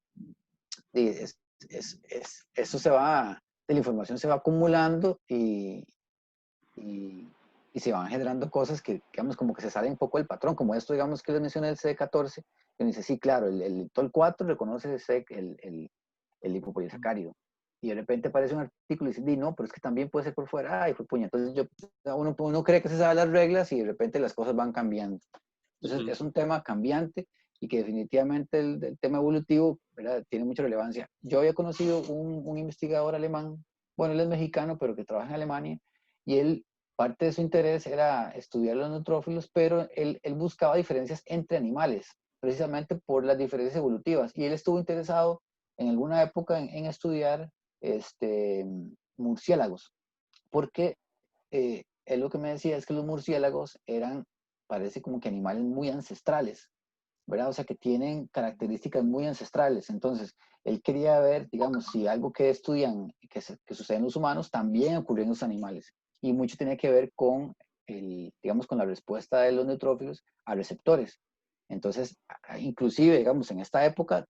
eso se va, la información se va acumulando y se van generando cosas que, digamos, como que se salen un poco del patrón, como esto, digamos, que les mencioné el CD14, que dice, sí, claro, el TOL4 reconoce el lipopolisacárido. Y de repente aparece un artículo y dice, no, pero es que también puede ser por fuera. Ay, fue puña. Entonces uno cree que se sabe las reglas y de repente las cosas van cambiando. Entonces es un tema cambiante y que definitivamente el tema evolutivo, ¿verdad?, tiene mucha relevancia. Yo había conocido un investigador alemán, bueno, él es mexicano, pero que trabaja en Alemania, y él, parte de su interés era estudiar los neutrófilos, pero él buscaba diferencias entre animales, precisamente por las diferencias evolutivas. Y él estuvo interesado en alguna época en estudiar murciélagos, porque él lo que me decía es que los murciélagos parece como que animales muy ancestrales, ¿verdad? O sea, que tienen características muy ancestrales. Entonces, él quería ver, digamos, si algo que estudian, que sucede en los humanos, también ocurrió en los animales. Y mucho tiene que ver con, digamos, con la respuesta de los neutrófilos a receptores. Entonces, inclusive, digamos, en esta época,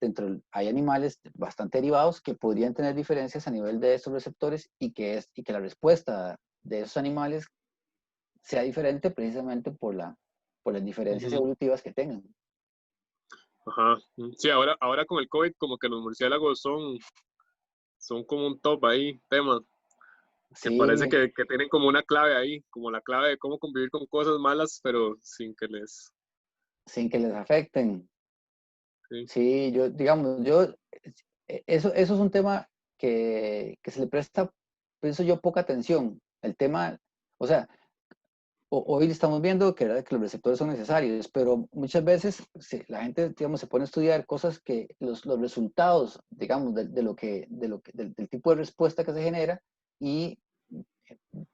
hay animales bastante derivados que podrían tener diferencias a nivel de estos receptores y que la respuesta de esos animales sea diferente precisamente por las diferencias evolutivas que tengan. Ajá. Sí, ahora con el COVID, como que los murciélagos son como un top ahí, tema. Que Sí, parece que tienen como una clave ahí, como la clave de cómo convivir con cosas malas, pero sin que les... sin que les afecten. Sí. Sí, eso es un tema que se le presta, pienso yo, poca atención. El tema, o sea, hoy estamos viendo que los receptores son necesarios, pero muchas veces la gente, digamos, se pone a estudiar cosas que los resultados, digamos, del tipo de respuesta que se genera y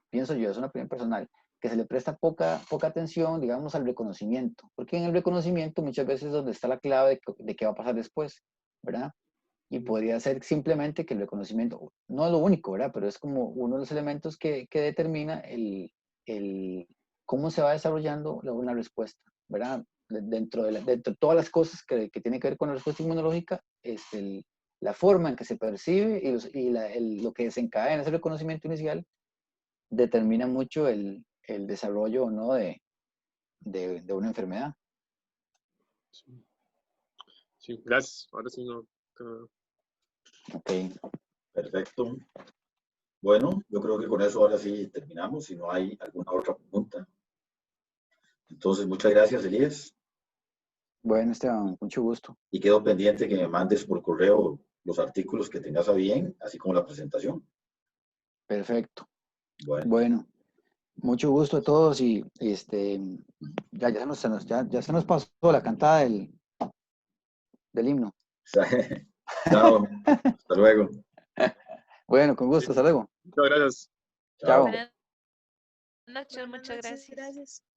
pienso yo, es una opinión personal, que se le presta poca atención, digamos, al reconocimiento, porque en el reconocimiento muchas veces es donde está la clave de qué va a pasar después, ¿verdad? Y podría ser simplemente que el reconocimiento, no es lo único, ¿verdad? Pero es como uno de los elementos que determina cómo se va desarrollando una respuesta, ¿verdad? Dentro de todas las cosas que tienen que ver con la respuesta inmunológica, es la forma en que se percibe y lo que desencadena ese reconocimiento inicial determina mucho el desarrollo o no de una enfermedad. Sí, gracias. Ahora sí no. Ok. Perfecto. Bueno, yo creo que con eso ahora sí terminamos, si no hay alguna otra pregunta. Entonces, muchas gracias, Elías. Bueno, Esteban, mucho gusto. Y quedo pendiente que me mandes por correo los artículos que tengas a bien, así como la presentación. Perfecto. Bueno, Bueno, mucho gusto a todos y ya se nos pasó la cantada del himno. chao, hasta luego. Bueno, con gusto, hasta luego. Muchas gracias. Chao. Buenas noches, muchas gracias.